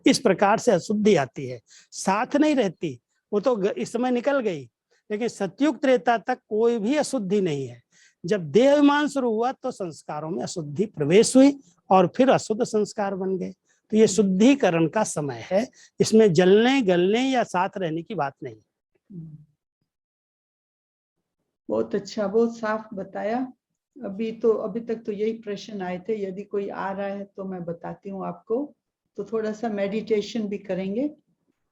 इस प्रकार से अशुद्धि आती है, साथ नहीं रहती। वो तो इस समय निकल गई, लेकिन सतयुग त्रेता तक कोई भी अशुद्धि नहीं है। जब देह अभिमान शुरू हुआ तो संस्कारों में अशुद्धि प्रवेश हुई और फिर अशुद्ध संस्कार बन गए। तो ये शुद्धिकरण का समय है, इसमें जलने गलने या साथ रहने की बात नहीं। बहुत अच्छा, बहुत साफ बताया। अभी तक तो यही प्रश्न आए थे। यदि कोई आ रहा है तो मैं बताती हूँ आपको। तो थोड़ा सा मेडिटेशन भी करेंगे,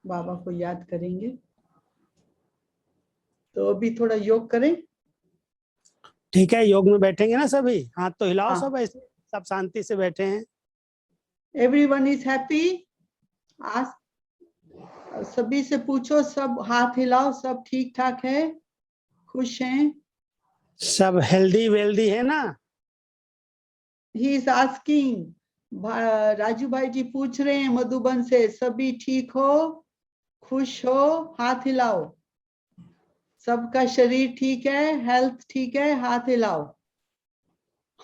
बाबा को याद करेंगे। तो अभी थोड़ा योग करें। ठीक है, योग में बैठेंगे ना सभी? हाथ तो हिलाओ हाँ। सब, ऐसे सब शांति से बैठे हैं। Everyone is happy? आज सभी से पूछो, सब हाथ हिलाओ, सब ठीक ठाक है, खुश हैं? सब हेल्दी वेल्दी है ना? ही इज आस्किंग, राजू भाई जी पूछ रहे हैं मधुबन से, सभी ठीक हो, खुश हो? हाथ हिलाओ। सबका शरीर ठीक है, हेल्थ ठीक है, हाथ हिलाओ।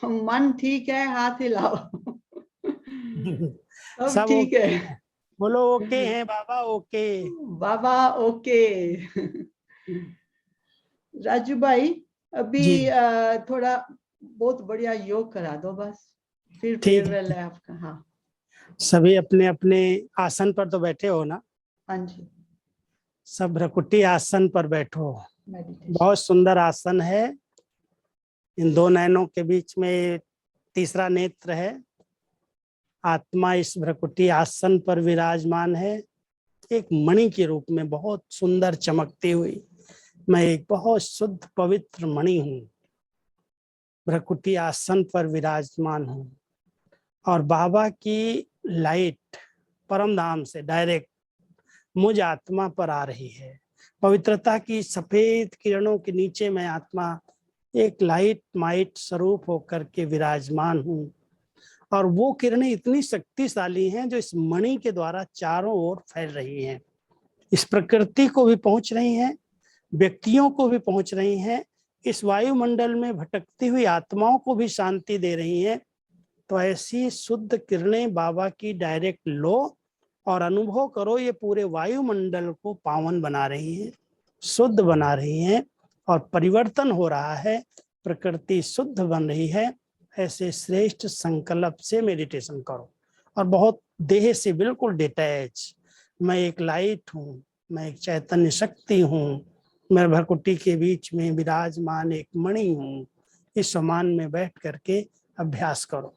मन ठीक है, हाथ हिलाओ। सब सब ठीक ओके है। हैं। बोलो ओके हैं बाबा, ओके। बाबा ओके। राजू भाई अभी जी थोड़ा बहुत बढ़िया योग करा दो बस, फिर ठीक फेयरवेल है। है आपका। हाँ सभी अपने अपने आसन पर तो बैठे हो ना? हाँ जी, सब भ्रकुटी आसन पर बैठो। मेडिटेशन। बहुत सुंदर आसन है। इन दो नयनों के बीच में तीसरा नेत्र है। आत्मा इस भ्रकुटी आसन पर विराजमान है, एक मणि के रूप में बहुत सुंदर चमकती हुई। मैं एक बहुत शुद्ध पवित्र मणि हूँ, भ्रकुटी आसन पर विराजमान हूँ और बाबा की लाइट परम धाम से डायरेक्ट मुझ आत्मा पर आ रही है। पवित्रता की सफेद किरणों के नीचे मैं आत्मा एक लाइट माइट स्वरूप होकर के विराजमान हूँ और वो किरणें इतनी शक्तिशाली हैं जो इस मणि के द्वारा चारों ओर फैल रही हैं, इस प्रकृति को भी पहुंच रही हैं, व्यक्तियों को भी पहुंच रही हैं, इस वायुमंडल में भटकती हुई आत्माओं को भी शांति दे रही हैं। तो ऐसी शुद्ध किरणें बाबा की डायरेक्ट लो और अनुभव करो, ये पूरे वायुमंडल को पावन बना रही हैं, शुद्ध बना रही हैं और परिवर्तन हो रहा है, प्रकृति शुद्ध बन रही है। ऐसे श्रेष्ठ संकल्प से मेडिटेशन करो और बहुत देह से बिल्कुल डिटैच। मैं एक लाइट हूँ, मैं एक चैतन्य शक्ति हूँ, मैं भरकुटी के बीच में विराजमान एक मणि हूँ। इस समान में बैठ करके अभ्यास करो।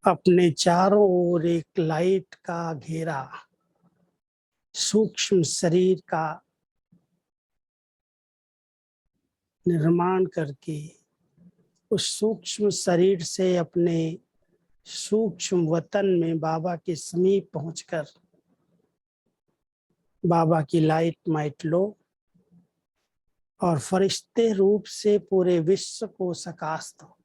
अपने चारों ओर एक लाइट का घेरा, सूक्ष्म शरीर का निर्माण करके उस सूक्ष्म शरीर से अपने सूक्ष्म वतन में बाबा के समीप पहुंचकर बाबा की लाइट माइट लो और फरिश्ते रूप से पूरे विश्व को सकाश दो।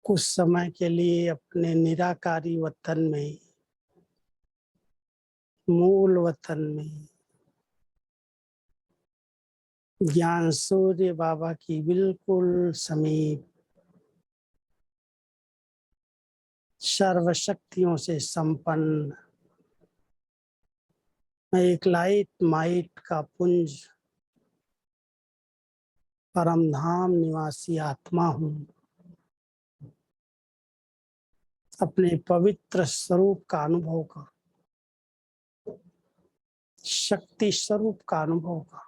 कुछ समय के लिए अपने निराकारी वतन में, मूल वतन में ज्ञान सूर्य बाबा की बिल्कुल समीप, सर्वशक्तियों से संपन्न, मैं एक लाइट माइट का पुंज, परमधाम निवासी आत्मा हूँ। अपने पवित्र स्वरूप का अनुभव कर, शक्ति स्वरूप का अनुभव कर।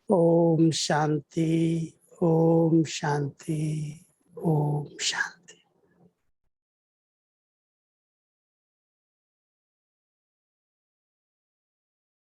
ओम शांति, ओम शांति, ओम शांति।